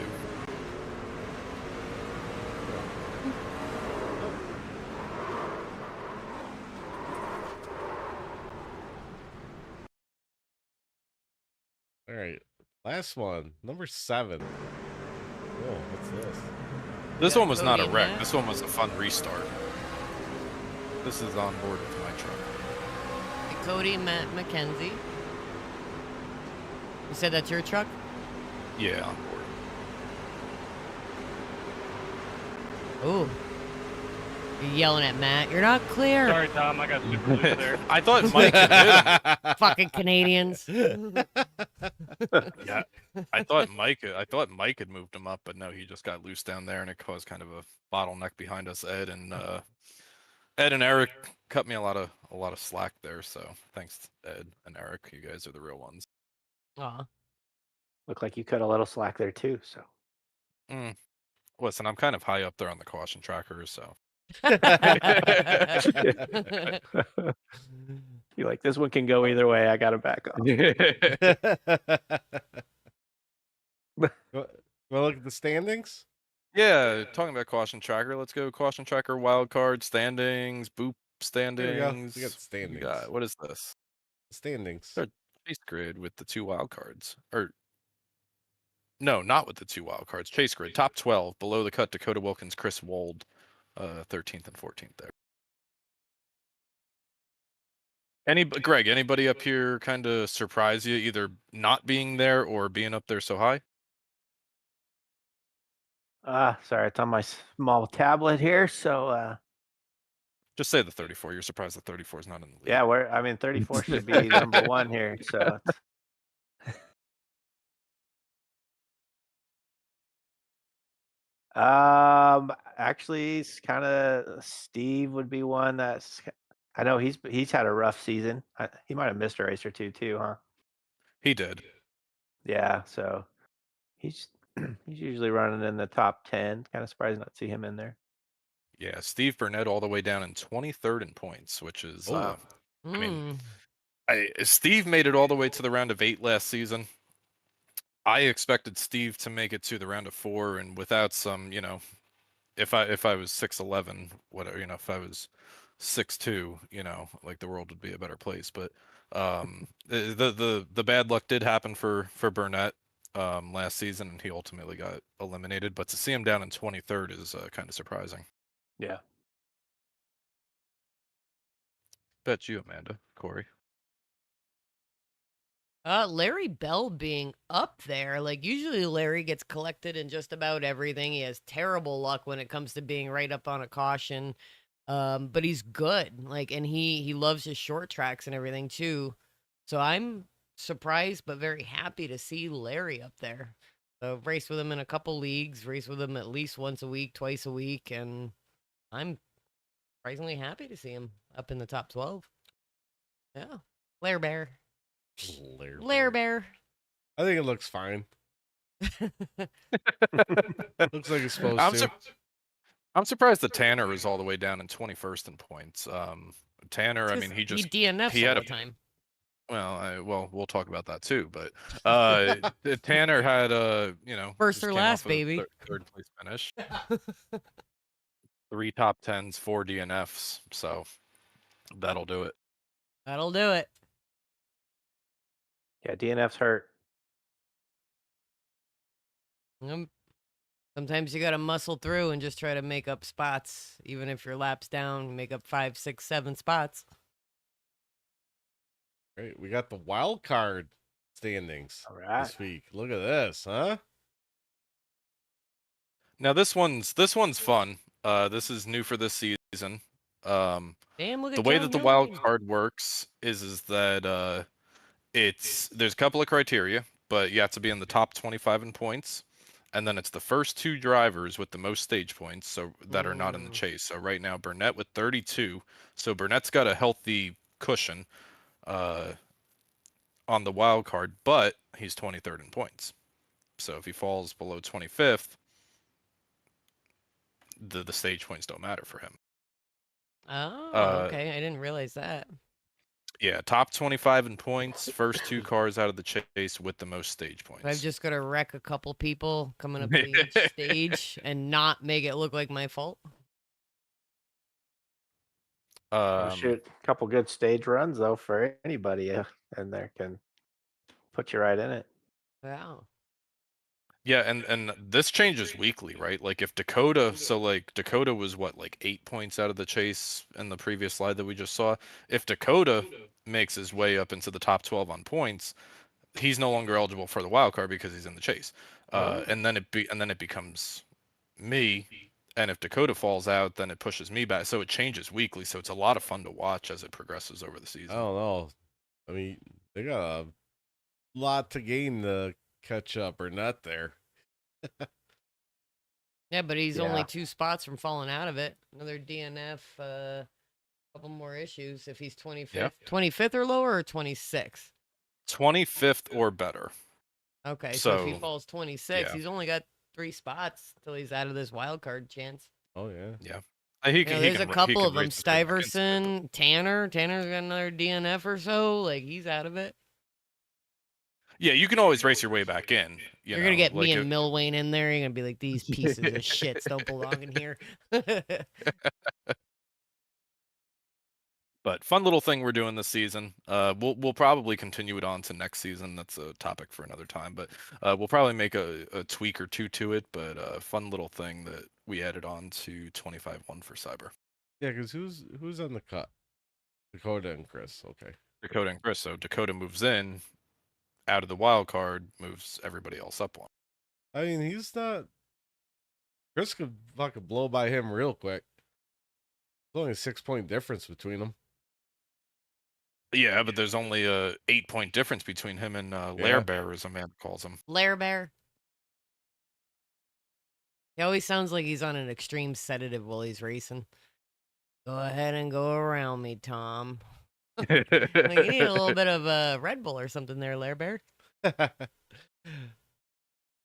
All right, last one, number 7. Oh, what's this? This got one was not a Cody and wreck. Matt? This one was a fun restart. This is on board with my truck. Cody, Matt, Mackenzie. You said that's your truck? Yeah, on board. Ooh. You're yelling at Matt. You're not clear. Sorry, Tom. I got super loose there. I thought Mike had hit him. Fucking Canadians. Yeah, I thought Mike had moved him up, but no, he just got loose down there, and it caused kind of a bottleneck behind us. Ed and Eric cut me a lot of slack there, so thanks Ed and Eric. You guys are the real ones. Aw. Looked like you cut a little slack there too. So Listen, I'm kind of high up there on the caution trackers, so you're like, this one can go either way. I got to back off. Well, look at the standings. yeah. Talking about caution tracker, let's go caution tracker wild card standings, boop There we go. standings. We got standings. What is this? Standings. They're chase grid with the 2 wild cards, or no, not with the 2 wild cards. Chase grid top 12 below the cut. Dakota Wilkins, Chris Wold, 13th and 14th there. Greg, anybody up here kind of surprise you, either not being there or being up there so high? Sorry, it's on my small tablet here. So Just say the 34. You're surprised the 34 is not in the league. yeah, 34 should be number 1 here. So actually, it's kind of Steve would be one that's. I know he's had a rough season. He might have missed a race or two too, huh? He did. Yeah, so he's he's usually running in the top 10. Kind of surprised not to see him in there. Yeah, Steve Burnett all the way down in 23rd in points, which is I mean, Steve made it all the way to the round of 8 last season. I expected Steve to make it to the round of 4, and without some, if I was 6'11", whatever, if I was 6'2", like the world would be a better place. But the bad luck did happen for Burnett last season, and he ultimately got eliminated. But to see him down in 23rd is kind of surprising. Yeah. Bet you, Amanda, Corey. Larry Bell being up there. Like, usually Larry gets collected in just about everything. He has terrible luck when it comes to being right up on a caution. But he's good. Like, and he loves his short tracks and everything too. So I'm surprised but very happy to see Larry up there. So race with him in a couple leagues, race with him at least once a week, twice a week, and I'm surprisingly happy to see him up in the top 12. Yeah. Lair Bear. Lair Bear. I think it looks fine. Looks like it's supposed to. I'm surprised that Tanner is all the way down in 21st in points. Tanner, I mean, he DNFs all the time. Well, we'll talk about that too. But Tanner had first just or came last, off a baby. third place finish. 3 top 10s, 4 DNFs. So that'll do it. That'll do it. Yeah, DNF's hurt. Sometimes you got to muscle through and just try to make up spots, even if your lap's down. Make up 5, 6, 7 spots. Great. We got the wild card standings All right. this week. Look at this, huh? Now this one's fun. This is new for this season. Damn, look at The way John that the wild Jones. card works is that there's a couple of criteria, but you have to be in the top 25 in points, and then it's the first 2 drivers with the most stage points, so that are not in the chase. So right now Burnett with 32, so Burnett's got a healthy cushion on the wild card, but he's 23rd in points. So if he falls below 25th, the stage points don't matter for him. Oh, okay. I didn't realize that. Yeah, top 25 in points, first 2 cars out of the chase with the most stage points. I've just got to wreck a couple people coming up to each stage and not make it look like my fault. Shoot, a couple good stage runs though for anybody in there can put you right in it. Wow. Yeah, and this changes weekly, right? Like if Dakota, so like Dakota was what, like 8 points out of the chase in the previous slide that we just saw. If Dakota makes his way up into the top 12 on points, he's no longer eligible for the wild card because he's in the chase. And then it becomes me, and if Dakota falls out, then it pushes me back. So it changes weekly. So it's a lot of fun to watch as it progresses over the season. I don't know. I mean, they got a lot to gain to catch up or not there. Yeah, but he's only 2 spots from falling out of it. Another DNF, couple more issues if he's 25th. Yeah. 25th or lower or 26th? 25th or better. Okay, so if he So, falls 26, yeah. he's only got 3 spots till he's out of this wild card chance. Oh yeah. Yeah. There's a couple of them. race his way back into it, Stuyvesant, Tanner. Tanner's got another DNF or so. Like, he's out of it. Yeah, you can always race your way back in. You're going to get me and Milwayne in there. You're going to be like, these pieces of shits don't belong in here. But fun little thing we're doing this season. We'll probably continue it on to next season. That's a topic for another time. But we'll probably make a tweak or 2 to it. But fun little thing that we added on to 25-1 for Cyber. Yeah, because who's on the cut? Dakota and Chris. Okay. Dakota and Chris. So Dakota moves in, out of the wild card, moves everybody else up one. I mean, he's not. Chris could fucking blow by him real quick. There's only a 6-point difference between them. Yeah, but there's only a 8-point difference between him and Lair Bear, as Amanda calls him. Lair Bear. He always sounds like he's on an extreme sedative while he's racing. Go ahead and go around me, Tom. Like, you need a little bit of Red Bull or something there, Lair Bear. All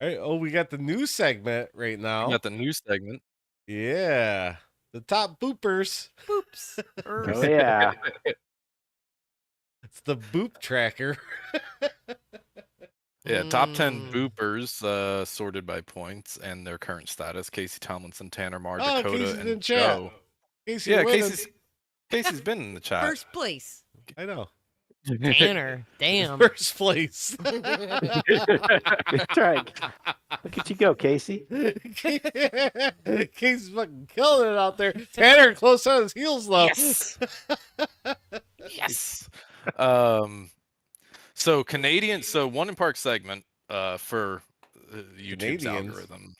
right. Oh, we got the news segment right now. We got the news segment. Yeah. The top boopers. Boops. Oh yeah. It's the boop tracker. Yeah, top 10 boopers sorted by points and their current status. Casey Tomlinson, Tanner Marr, Dakota, Casey's and in chat. Joe. Casey Yeah, winning. Casey's been in the chat. First place. I know. Tanner. Damn. First place. That's right. Look at you go, Casey. Casey's fucking killing it out there. Tanner close on his heels though. Yes. Yes. So Canadian, so one in park segment for YouTube's Canadians. algorithm.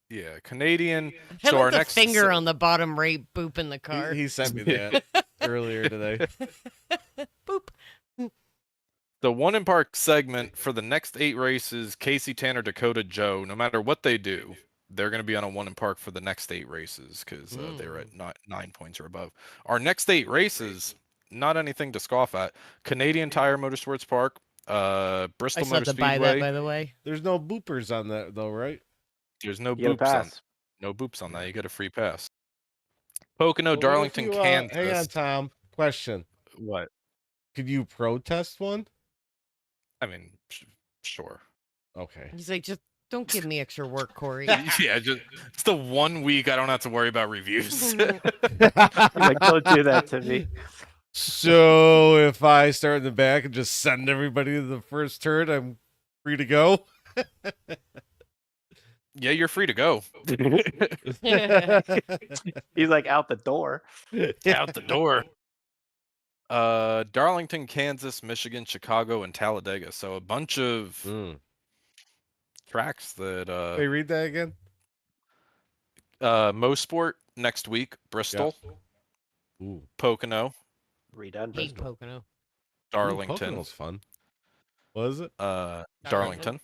Yeah, Canadian. How So about our the next finger on the bottom right boop in the car? He sent me that earlier today. Boop. The one in park segment for the next 8 races, Casey, Tanner, Dakota, Joe, no matter what they do, they're going to be on a one in park for the next 8 races because they're at 9 points or above. Our next 8 races, not anything to scoff at. Canadian Tire Motorsports Park, Bristol I still have Motor to buy Speedway. that, by the way. There's no boopers on that though, right? There's no You boops on, pass. no boops on that. You get a free pass. Pocono, Well, if Darlington, you, Kansas. hang on, Tom. Question. What? Could you protest one? I mean, sure. Okay. He's like, just don't give me extra work, Corey. Yeah, it's the 1 week I don't have to worry about reviews. He's like, don't do that to me. So if I start in the back and just send everybody to the first turn, I'm free to go. Yeah, you're free to go. He's like out the door. Out the door. Darlington, Kansas, Michigan, Chicago, and Talladega. So a bunch of tracks that Hey, read that again. Mosport next week, Bristol, Ooh, Redone Pocono, Hate Bristol. Pocono. Darlington. Pocono's fun. What is it? Darlington.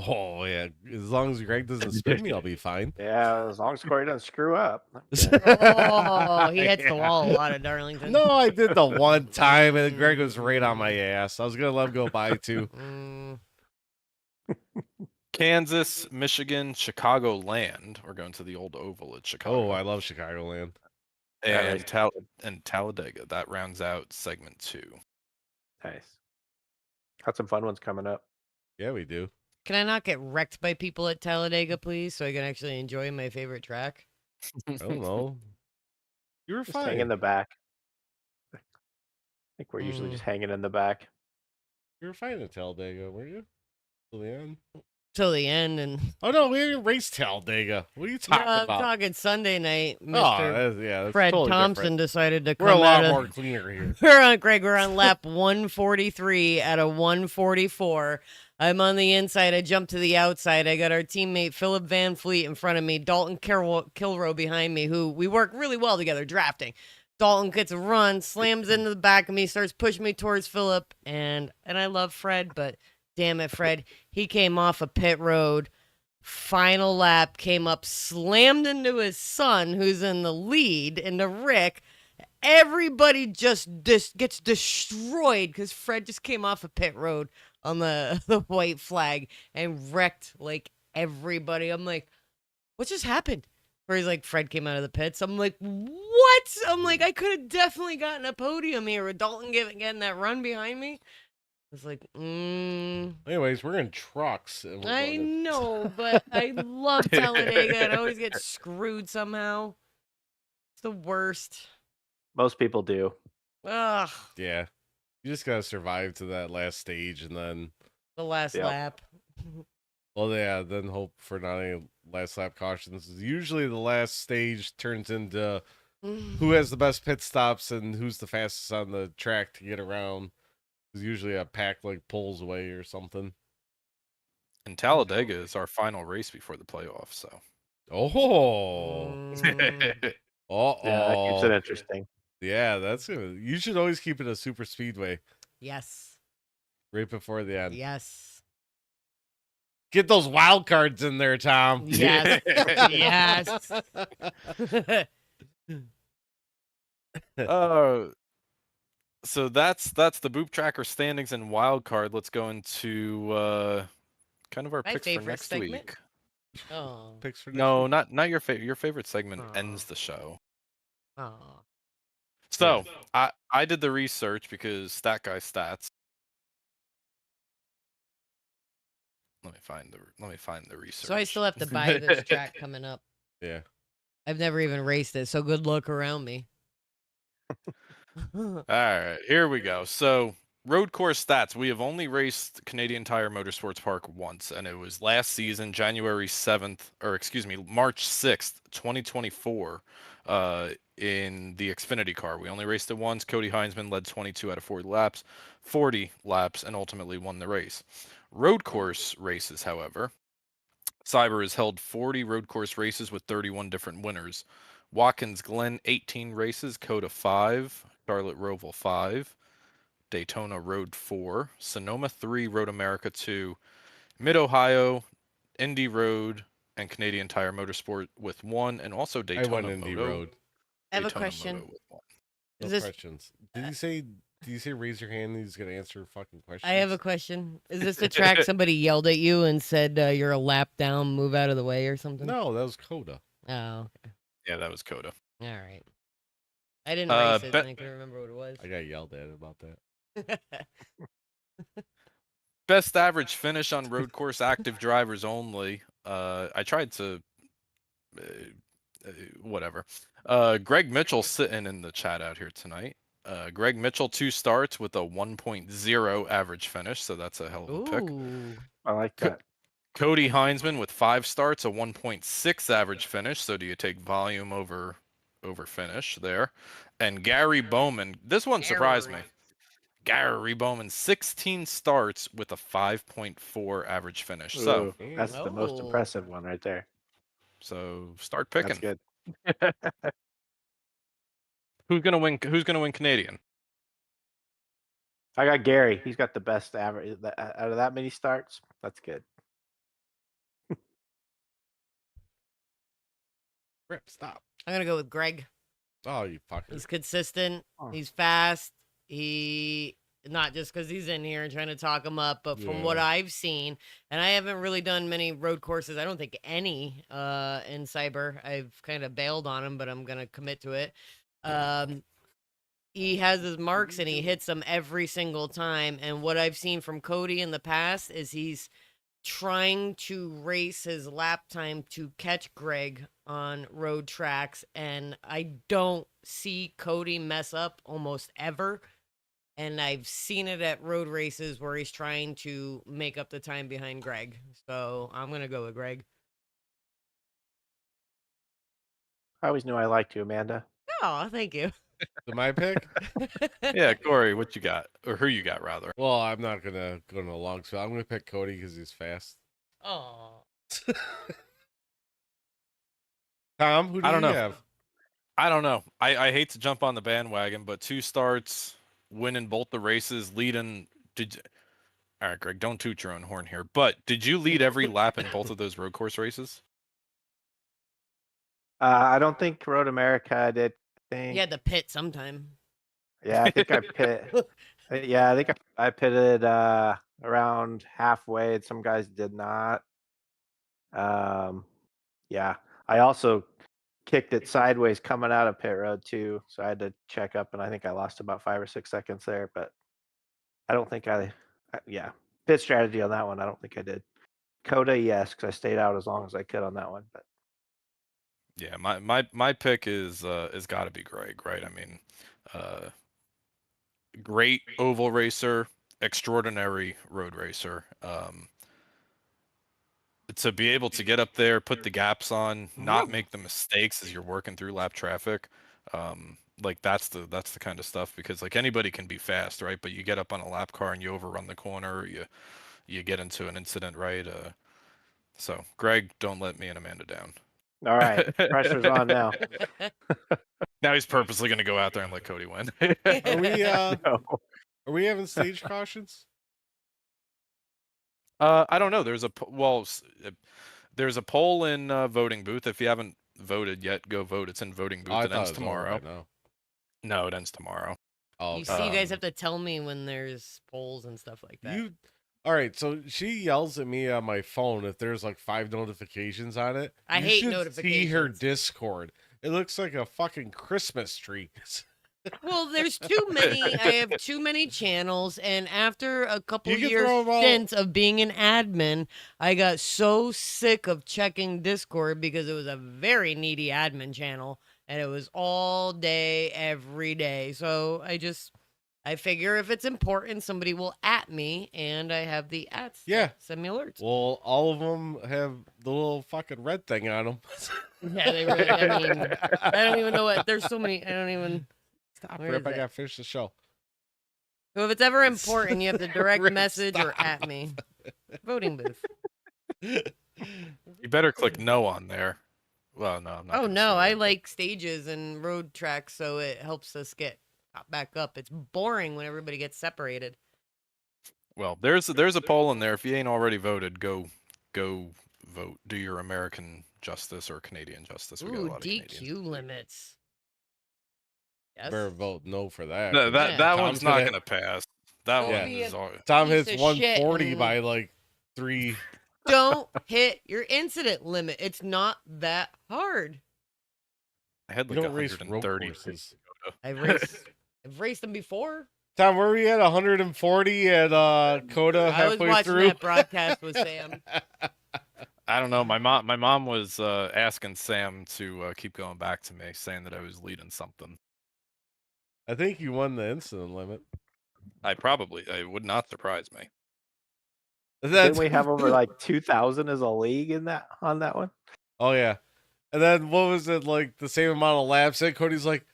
Oh yeah, as long as Greg doesn't spin me, I'll be fine. Yeah, as long as Corey doesn't screw up. Oh, he hits the Yeah. wall a lot at Darlington. No, I did the one time, and Greg was right on my ass. I was gonna let him go by too. Kansas, Michigan, Chicago Land. We're going to the old oval at Chicago. Oh, I love Chicagoland. and Talladega. That rounds out segment 2. Nice. Got some fun ones coming up. Yeah, we do. Can I not get wrecked by people at Talladega, please, so I can actually enjoy my favorite track? I don't know. You were Just fine. hang in the back. I think we're usually just hanging in the back. You were fine at Talladega, weren't you? Till the end. Till the end, and Oh no, we didn't race Talladega. What are you talking I'm about? talking Sunday night. Oh, Mr. that's Fred totally Thompson different. decided to come We're a lot out of- more cleaner here. We're on lap 143 out of 144. I'm on the inside. I jump to the outside. I got our teammate Philip Van Fleet in front of me, Dalton Kilrow behind me, who we work really well together drafting. Dalton gets a run, slams into the back of me, starts pushing me towards Philip, and I love Fred, but damn it, Fred, he came off a pit road. Final lap, came up, slammed into his son, who's in the lead, into Rick. Everybody just gets destroyed because Fred just came off a pit road on the white flag and wrecked like everybody. I'm like, what just happened? Where he's like, Fred came out of the pits. I'm like, what? I'm like, I could have definitely gotten a podium here with Dalton getting that run behind me. It's like, Anyways, we're in trucks. And we're I going to- know, but I love Talladega and I always get screwed somehow. It's the worst. Most people do. Ugh, Yeah. You just gotta survive to that last stage and then the last Yep. lap. well yeah, then hope for not any last lap cautions. Usually the last stage turns into who has the best pit stops and who's the fastest on the track to get around. There's usually a pack like pulls away or something. And Talladega is our final race before the playoffs. So. Oh. Mm. Uh-oh. Yeah, that keeps it interesting. Yeah, that's good. You should always keep it a super speedway Yes. right before the end. Yes. Get those wild cards in there, Tom. Yes. Yes. So that's the Boop Tracker standings and wild card. Let's go into kind of our My picks for favorite next segment. week. Oh. Picks for No, next not your favorite. Your favorite segment Aw. ends the show. Oh. So I did the research because Stat Guy stats. Let me find the research. So I still have to buy this track coming up. week. Yeah. I've never even raced it, so good luck around me. All right, here we go. So, road course stats. We have only raced Canadian Tire Motorsports Park once, and it was last season, March 6th, 2024, in the Xfinity car. We only raced it once. Cody Heinzman led 22 out of 40 laps, and ultimately won the race. Road course races, however, Cyber has held 40 road course races with 31 different winners. Watkins Glen 18 races, Coda 5, Charlotte Roval 5, Daytona Road 4, Sonoma 3, Road America 2, Mid Ohio, Indy Road, and Canadian Tire Motorsport with 1, and also I Daytona went Indy Moto. Road. I have a Daytona question. Moto with 1. No Is this- questions. Did you say raise your hand and he's gonna answer fucking questions? I have a question. Is this the track somebody yelled at you and said you're a lap down, move out of the way or something? No, that was Coda. Oh, Yeah, that was Coda. all right. I didn't Uh, race it, bet- and I couldn't remember what it was. I got yelled at about that. Best average finish on road course active drivers only. I tried to whatever. Greg Mitchell sitting in the chat out here tonight. Greg Mitchell, 2 starts with a 1.0 average finish, so that's a hell of a pick. Ooh. I like that. Cody Heinzman with 5 starts, a 1.6 average finish. So do you take volume over finish there? And Gary Bowman, this one surprised me. Gary Bowman, 16 starts with a 5.4 average finish. Ooh, So that's the most Oh. impressive one right there. start picking. That's good. Who's gonna win? Who's gonna win Canadian? I got Gary. He's got the best average out of that many starts. That's good. Rip, stop. I'm gonna go with Greg. Oh, you fucker. He's consistent. Oh. He's fast. He not just because he's in here and trying to talk him up, but from what Yeah. I've seen, and I haven't really done many road courses. I don't think any in Cyber. I've kind of bailed on him, but I'm gonna commit to it. He has his marks and he hits them every single time. And what I've seen from Cody in the past is he's trying to race his lap time to catch Greg on road tracks, and I don't see Cody mess up almost ever. And I've seen it at road races where he's trying to make up the time behind Greg. So I'm gonna go with Greg. I always knew I liked you, Amanda. Oh, thank you. So my pick? Yeah, Corey, what you got, or who you got rather? Well, I'm not gonna go no long spell. I'm gonna pick Cody because he's fast. Oh. Tom, who do I don't you know. have? I don't know. I hate to jump on the bandwagon, but 2 starts, winning both the races, leading. All right, Greg, don't toot your own horn here. But did you lead every lap in both of those road course races? I don't think Road America did. I think. He had to pit sometime. Yeah, I think I pit. Yeah, I think I pitted around halfway, and some guys did not. Yeah, I also kicked it sideways coming out of pit road too, so I had to check up, and I think I lost about 5 or 6 seconds there. But I don't think yeah, pit strategy on that one. I don't think I did. Coda, yes, because I stayed out as long as I could on that one. But Yeah, my pick is got to be Greg, right? I mean, great oval racer, extraordinary road racer. To be able to get up there, put the gaps on, not make the mistakes as you're working through lap traffic, like that's the kind of stuff, because like anybody can be fast, right? But you get up on a lap car and you overrun the corner, you get into an incident, right? So Greg, don't let me and Amanda down. all right, pressure's on now. Now he's purposely going to go out there and let Cody win. Are we No. are we having stage cautions? I don't know. There's a poll in voting booth. If you haven't voted yet, go vote. It's in voting booth. I It thought ends it was over tomorrow. by now. No, it ends tomorrow. Oh, You okay. see, you guys have to tell me when there's polls and stuff like that. All right, so she yells at me on my phone if there's like 5 notifications on it. I You hate should See her notifications. Discord. It looks like a fucking Christmas tree. Well, there's too many. I have too many channels, and after a couple You can years throw 'em all- stint of being an admin, I got so sick of checking Discord because it was a very needy admin channel, and it was all day, every day. So I figure if it's important, somebody will at me, and I have the ats. Yeah. Send me alerts. Well, all of them have the little fucking red thing on them. Yeah, they really. I mean, I don't even know what. There's so many. I don't even. Stop, Where Rip. is I it? gotta finish the show. So if it's ever important, you have to direct Rip, message or stop. at me. Voting booth. You better click no on there. Well, no, I'm not. Oh gonna no, say I that, but- like stages and road tracks, so it helps us get back up. It's boring when everybody gets separated. Well, there's a poll in there. If you ain't already voted, go vote. Do your American justice or Canadian justice. We got a Ooh, lot of Canadians. DQ limits. Yes. Better vote no for that. That 'cause Yeah. that Tom's one's not gonna- gonna pass. That Don't one be is a- all. Tom piece hits of 140 shit by like 3. Don't hit your incident limit. It's not that hard. I had You like don't race road 130. courses. I've raced them before. Tom, where were we at? 140 at Coda I was halfway watching through. that broadcast with Sam. I don't know. My mom was asking Sam to keep going back to me, saying that I was leading something. I think you won the incident limit. I would not surprise me. Didn't we have over like 2,000 as a league in that on that one? Oh yeah. And then what was it, like the same amount of laps? And Cody's like,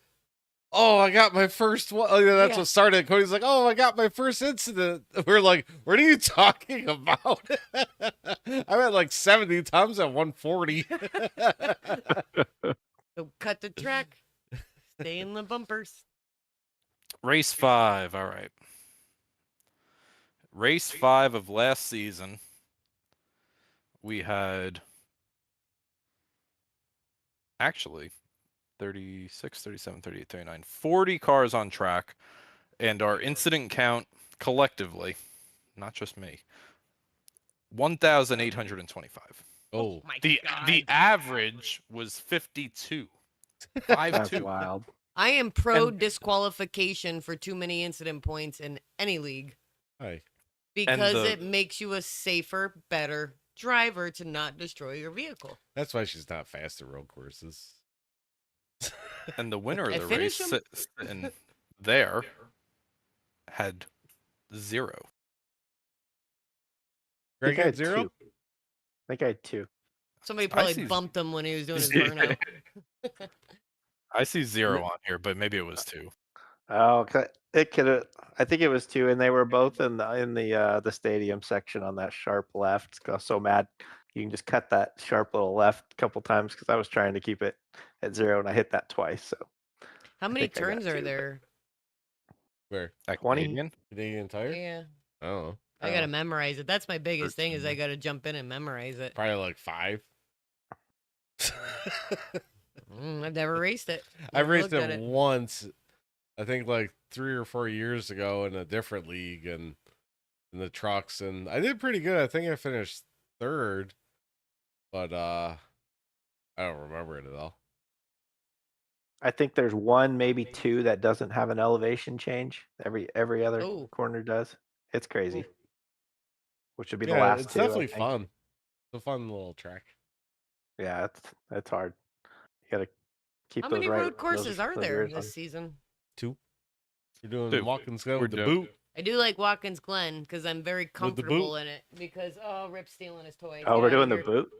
"Oh, I got my first one." Oh, yeah, that's Yeah. what started. Cody's like, "Oh, I got my first incident." We're like, "What are you talking about?" I'm at like 70 times at 140. So cut the track. Stay in the bumpers. Race 5. All right. Race 5 of last season. We had actually 36, 37, 38, 39, 40 cars on track. And our incident count collectively, not just me, 1,825. Oh, my The God. average was 52. 5 That's 2. wild. I am pro disqualification for too many incident points in any league hi. because the- it makes you a safer, better driver to not destroy your vehicle. That's why she's not fast at road courses. And the winner I of the race finish 'em? sitting there had 0. I Greg think I had had 0? two. I think I had 2. Somebody I probably see- bumped him when he was doing his burnout. I see 0 on here, but maybe it was 2. Oh, it could have. I think it was 2, and they were both in the stadium section on that sharp left. I was so mad. You can just cut that sharp little left a couple times because I was trying to keep it at 0, and I hit that twice. So How many think I got turns are 2, but- there? Where? At 20? Canadian? Canadian Tire? Yeah. I don't know. I Oh. gotta memorize it. That's my biggest thing is I 13. gotta jump in and memorize it. Probably like 5. I've never raced it. I Never raced looked at it once, I think like 3 or 4 years ago in a different league and in the trucks, and I did pretty good. I think I finished 3rd, but I don't remember it at all. I think there's 1, maybe 2 that doesn't have an elevation change. Every other Oh. corner does. It's crazy. Which would be the Yeah, last it's 2. I definitely think. fun. It's a fun little track. Yeah, it's hard. You gotta keep How those many right. road courses are those there rears this on. season? 2. You're doing 2. Watkins Glen We're with the doing- boot. I do like Watkins Glen because I'm very boot? comfortable in it. Because Rip's stealing his toys. Oh, Get we're outta doing the here. boot.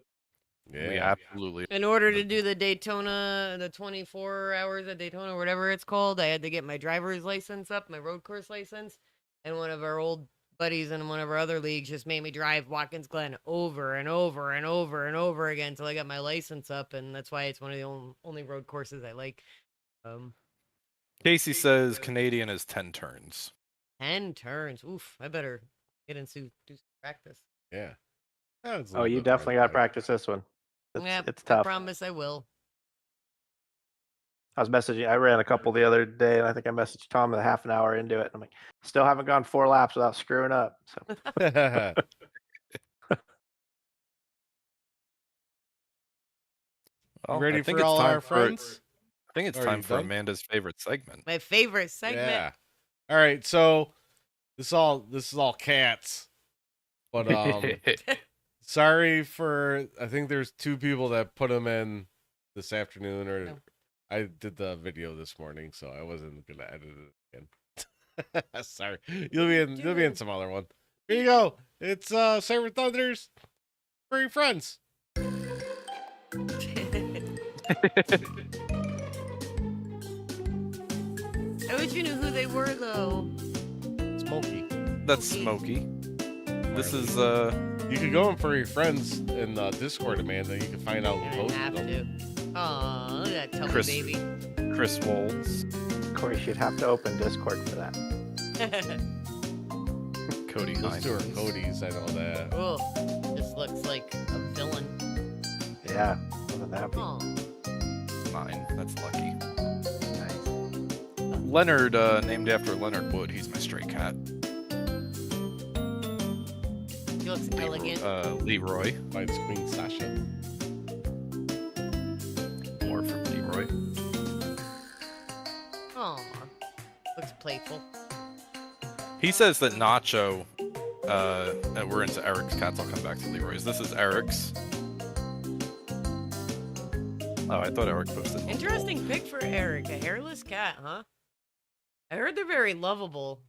We Yeah. absolutely. In order to do the Daytona, the 24 hours at Daytona, whatever it's called, I had to get my driver's license up, my road course license, and one of our old buddies in one of our other leagues just made me drive Watkins Glen over and over and over and over again until I got my license up, and that's why it's one of the only road courses I like. Casey says Canadian is 10 turns. 10 turns. Oof, I better get into do some practice. Yeah. Yeah, it's a Oh, little you bit more definitely got to than practice this one. Yep, It's I tough. promise I will. I was messaging. I ran a couple the other day, and I think I messaged Tom a half an hour into it. And I'm like, still haven't gone 4 laps without screwing up. So that. Well, Ready I think for it's all time our friends? I think it's Are time you for done? Amanda's favorite segment. My favorite segment. Yeah. All right, so this is all cats. But sorry for, I think there's 2 people that put them in this afternoon, or Oh. I did the video this morning, so I wasn't gonna edit it again. Sorry, you'll be in some other one. Here you go. It's Cyber Thunders for your friends. I wish you knew who they were, though. Smokey. That's Smokey. This is You could go in for your friends in Discord, Amanda. You can find out I who don't posted have them. to. Aw, look at that tubby Chris. baby. Chris Wolds, Corey should have to open Discord for that. Cody Those 2 are Hines. Cody's, I know that. Oh, this looks like a villain. Yeah, wasn't happy. Oh, Mine. That's lucky. Nice. Leonard, named after Leonard Wood. He's my stray cat. he looks elegant. Leroy. Mine's Queen Sasha. More from Leroy. Aw, looks playful. He says that Nacho. And we're into Eric's cats. I'll come back to Leroy's. This is Eric's. Oh, I thought Eric posted. Interesting pick for Eric. A hairless cat, huh? I heard they're very lovable.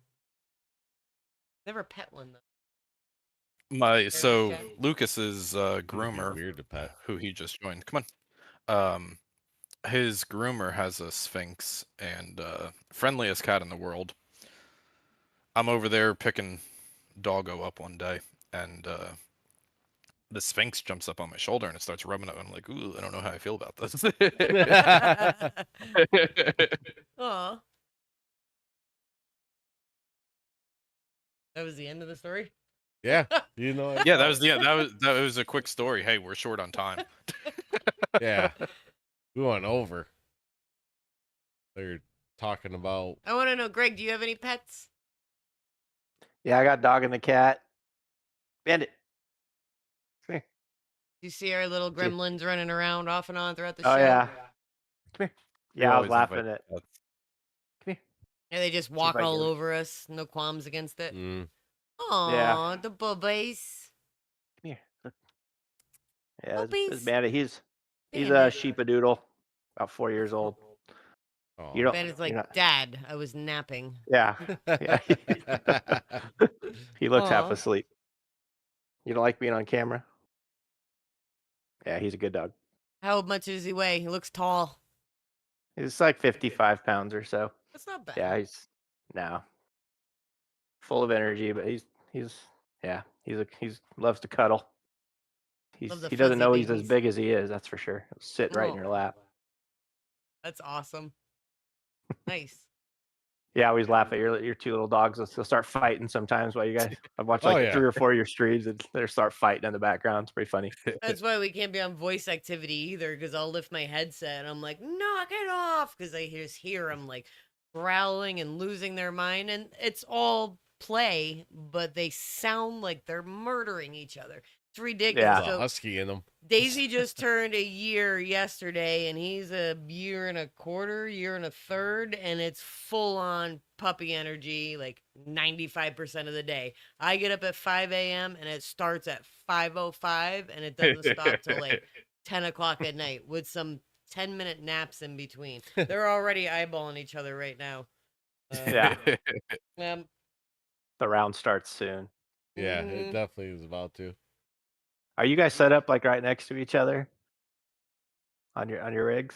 Never pet one though. So Jack. Lucas's It'd be groomer, weird to pet. who he just joined. Come on. His groomer has a Sphinx and friendliest cat in the world. I'm over there picking Doggo up one day, and the Sphinx jumps up on my shoulder and it starts rubbing it. I'm like, ooh, I don't know how I feel about this. Aw. That was the end of the story? Yeah, you know. Yeah, that was a quick story. Hey, we're short on time. Yeah, we went over. They're talking about. I want to know, Greg, do you have any pets? Yeah, I got dog and the cat. Bandit. Come here. Do you see our little See. gremlins running around off and on throughout the Oh show? yeah. Come here. We Yeah, I was always invite laughing at. pets. Come here. Yeah, they just if walk I all can- over us, no qualms against it. Mm, Aw, the bubbies. Come here. Look. Yeah, this Puppies. Bandit. He's a Bandit. sheepadoodle, about 4 years old. oh. You don't. Bandit's like, you're not- Dad, I was napping. Yeah. Yeah. He looks half Aw. asleep. You don't like being on camera? Yeah, he's a good dog. How much does he weigh? He looks tall. He's like 55 pounds or so. That's not bad. Yeah, he's full of energy, but he's loves to cuddle. Love the He doesn't fuzzy know he's as babies. big as he is. That's for sure. He'll sit right in Oh. your lap. That's awesome. Nice. Yeah, I always laugh at your two little dogs. They'll start fighting sometimes while you guys. I've watched like Oh, yeah. 3 or 4 of your streams, and they'll start fighting in the background. It's pretty funny. That's why we can't be on voice activity either, because I'll lift my headset and I'm like, knock it off, because I just hear them like growling and losing their mind, and it's all play, but they sound like they're murdering each other. It's ridiculous. Yeah. There's a So husky in them. Daisy just turned a year yesterday, and he's a year and a quarter, year and a third, and it's full on puppy energy like 95% of the day. I get up at 5 a.m. and it starts at 5:05, and it doesn't stop till like 10 o'clock at night with some 10-minute naps in between. They're already eyeballing each other right now. Yeah. Um, The round starts soon. Yeah, mhm. it definitely is about to. Are you guys set up like right next to each other on your rigs?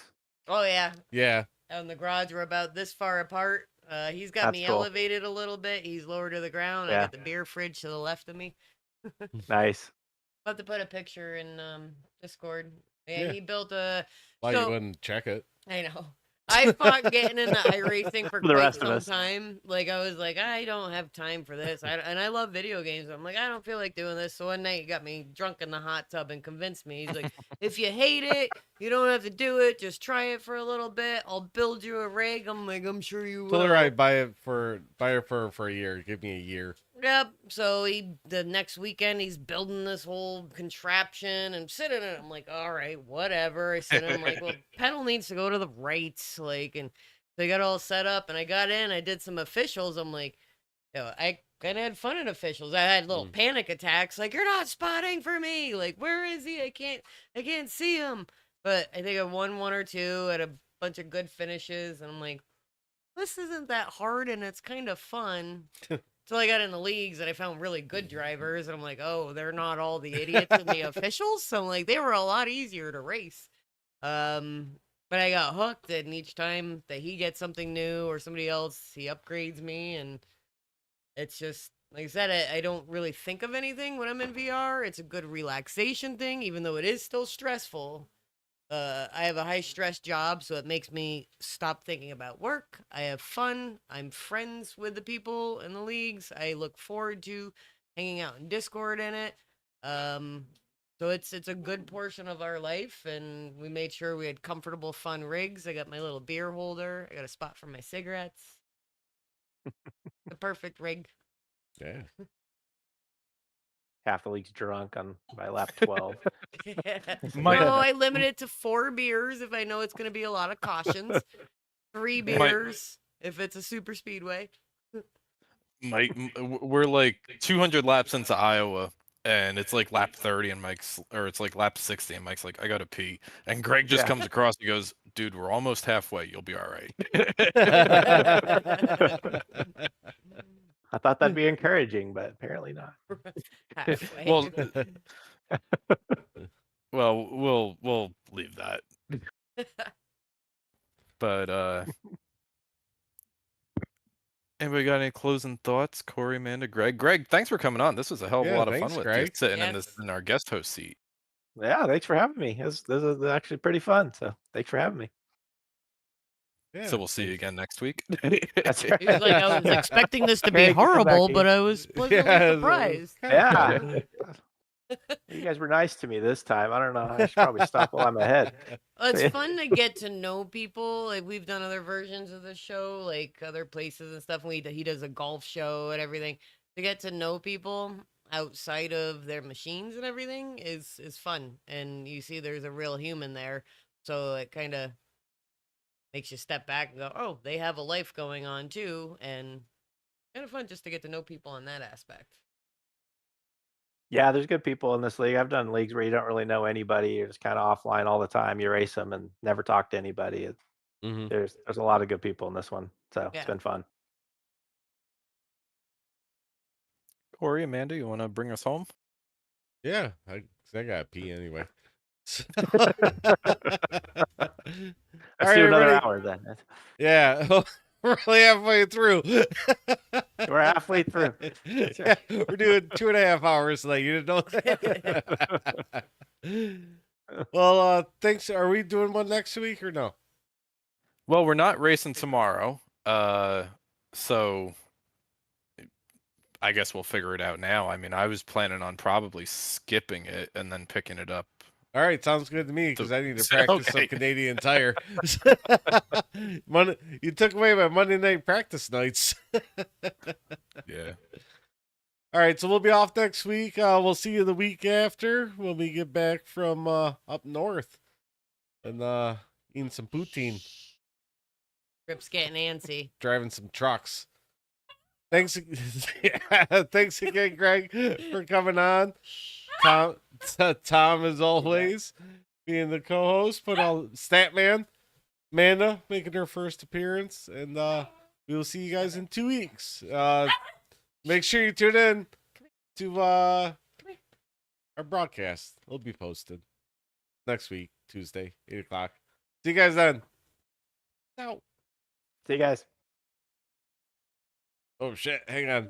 Oh, yeah. Yeah. Out in the garage, we're about this far apart. He's got That's me cool. elevated a little bit. He's lower to the ground. I Yeah. got the beer fridge to the left of me. Nice. I'll have to put a picture in Discord. Yeah, Yeah. he built a. Why So- you wouldn't check it? I know. I fought getting into iRacing for For the quite rest of some us. time. Like, I was like, I don't have time for this. And I love video games. I'm like, I don't feel like doing this. So one night he got me drunk in the hot tub and convinced me. He's like, if you hate it, you don't have to do it. Just try it for a little bit. I'll build you a rig. I'm like, I'm sure you will. Tell her I buy it for a year. Give me a year. Yep. So the next weekend he's building this whole contraption and sitting in it. I'm like, all right, whatever. I sit in. I'm like, well, pedal needs to go to the right, like, and they got all set up. And I got in. I did some officials. I'm like, I kind of had fun in officials. I had little panic attacks, like, you're not spotting for me. Like, where is he? I can't see him. But I think I won one or two, had a bunch of good finishes, and I'm like, this isn't that hard, and it's kind of fun. So I got in the leagues and I found really good drivers, and I'm like, oh, they're not all the idiots in the officials. So I'm like, they were a lot easier to race. But I got hooked, and each time that he gets something new or somebody else, he upgrades me, and it's just like I said, I don't really think of anything when I'm in VR. It's a good relaxation thing, even though it is still stressful. I have a high stress job, so it makes me stop thinking about work. I have fun. I'm friends with the people in the leagues. I look forward to hanging out in Discord in it. So it's a good portion of our life, and we made sure we had comfortable, fun rigs. I got my little beer holder. I got a spot for my cigarettes. The perfect rig. Yeah. Half the league's drunk by lap 12. My- No, I limit it to 4 beers if I know it's going to be a lot of cautions. 3 beers if it's a super speedway. We're like 200 laps into Iowa, and it's like lap 30, and it's like lap 60, and Mike's like, I gotta pee, and Greg just Yeah. comes across. He goes, dude, we're almost halfway. You'll be all right. I thought that'd be encouraging, but apparently not. Halfway. Well, well, we'll leave that. But anybody got any closing thoughts? Corey, Amanda, Greg. Greg, thanks for coming on. This was a hell of a Yeah, lot of thanks, fun with Greg. you sitting in Yes. our guest host seat. Yeah, thanks for having me. This is actually pretty fun. So thanks for having me. Yeah, So we'll see you again next week. That's He was like, I was expecting this to be Craig, come back horrible, in. but I was pleasantly Yeah, surprised. Yeah. You guys were nice to me this time. I don't know. I should probably stop while I'm ahead. Well, it's fun to get to know people. Like we've done other versions of the show, like other places and stuff. And he does a golf show and everything. To get to know people outside of their machines and everything is fun. And you see, there's a real human there, so it kind of makes you step back and go, "Oh, they have a life going on too," and kind of fun just to get to know people in that aspect. Yeah, there's good people in this league. I've done leagues where you don't really know anybody. You're just kind of offline all the time. You race them and never talk to anybody. Mhm. There's a lot of good people in this one, so Yeah. it's been fun. Corey, Amanda, you want to bring us home? Yeah, I gotta pee anyway. Let's do another hour then. Yeah, we're only halfway through. We're halfway through. Yeah, we're doing 2.5 hours tonight. You didn't know that? Well, thanks. Are we doing one next week or no? Well, we're not racing tomorrow. So I guess we'll figure it out now. I mean, I was planning on probably skipping it and then picking it up. All right, sounds good to me because I need to So- practice some okay. Canadian Tire. You took away my Monday night practice nights. Yeah. All right, so we'll be off next week. We'll see you the week after when we get back from up north and eating some poutine, Rip's getting antsy. driving some trucks. Thanks, thanks again, Greg, for coming on. Tom, as always, being the co-host, but Statman, Amanda making her first appearance, and we will see you guys in 2 weeks. Make sure you tune in to our broadcast. It'll be posted next week, Tuesday, 8 o'clock. See you guys then. Out. See you guys. Oh shit! Hang on.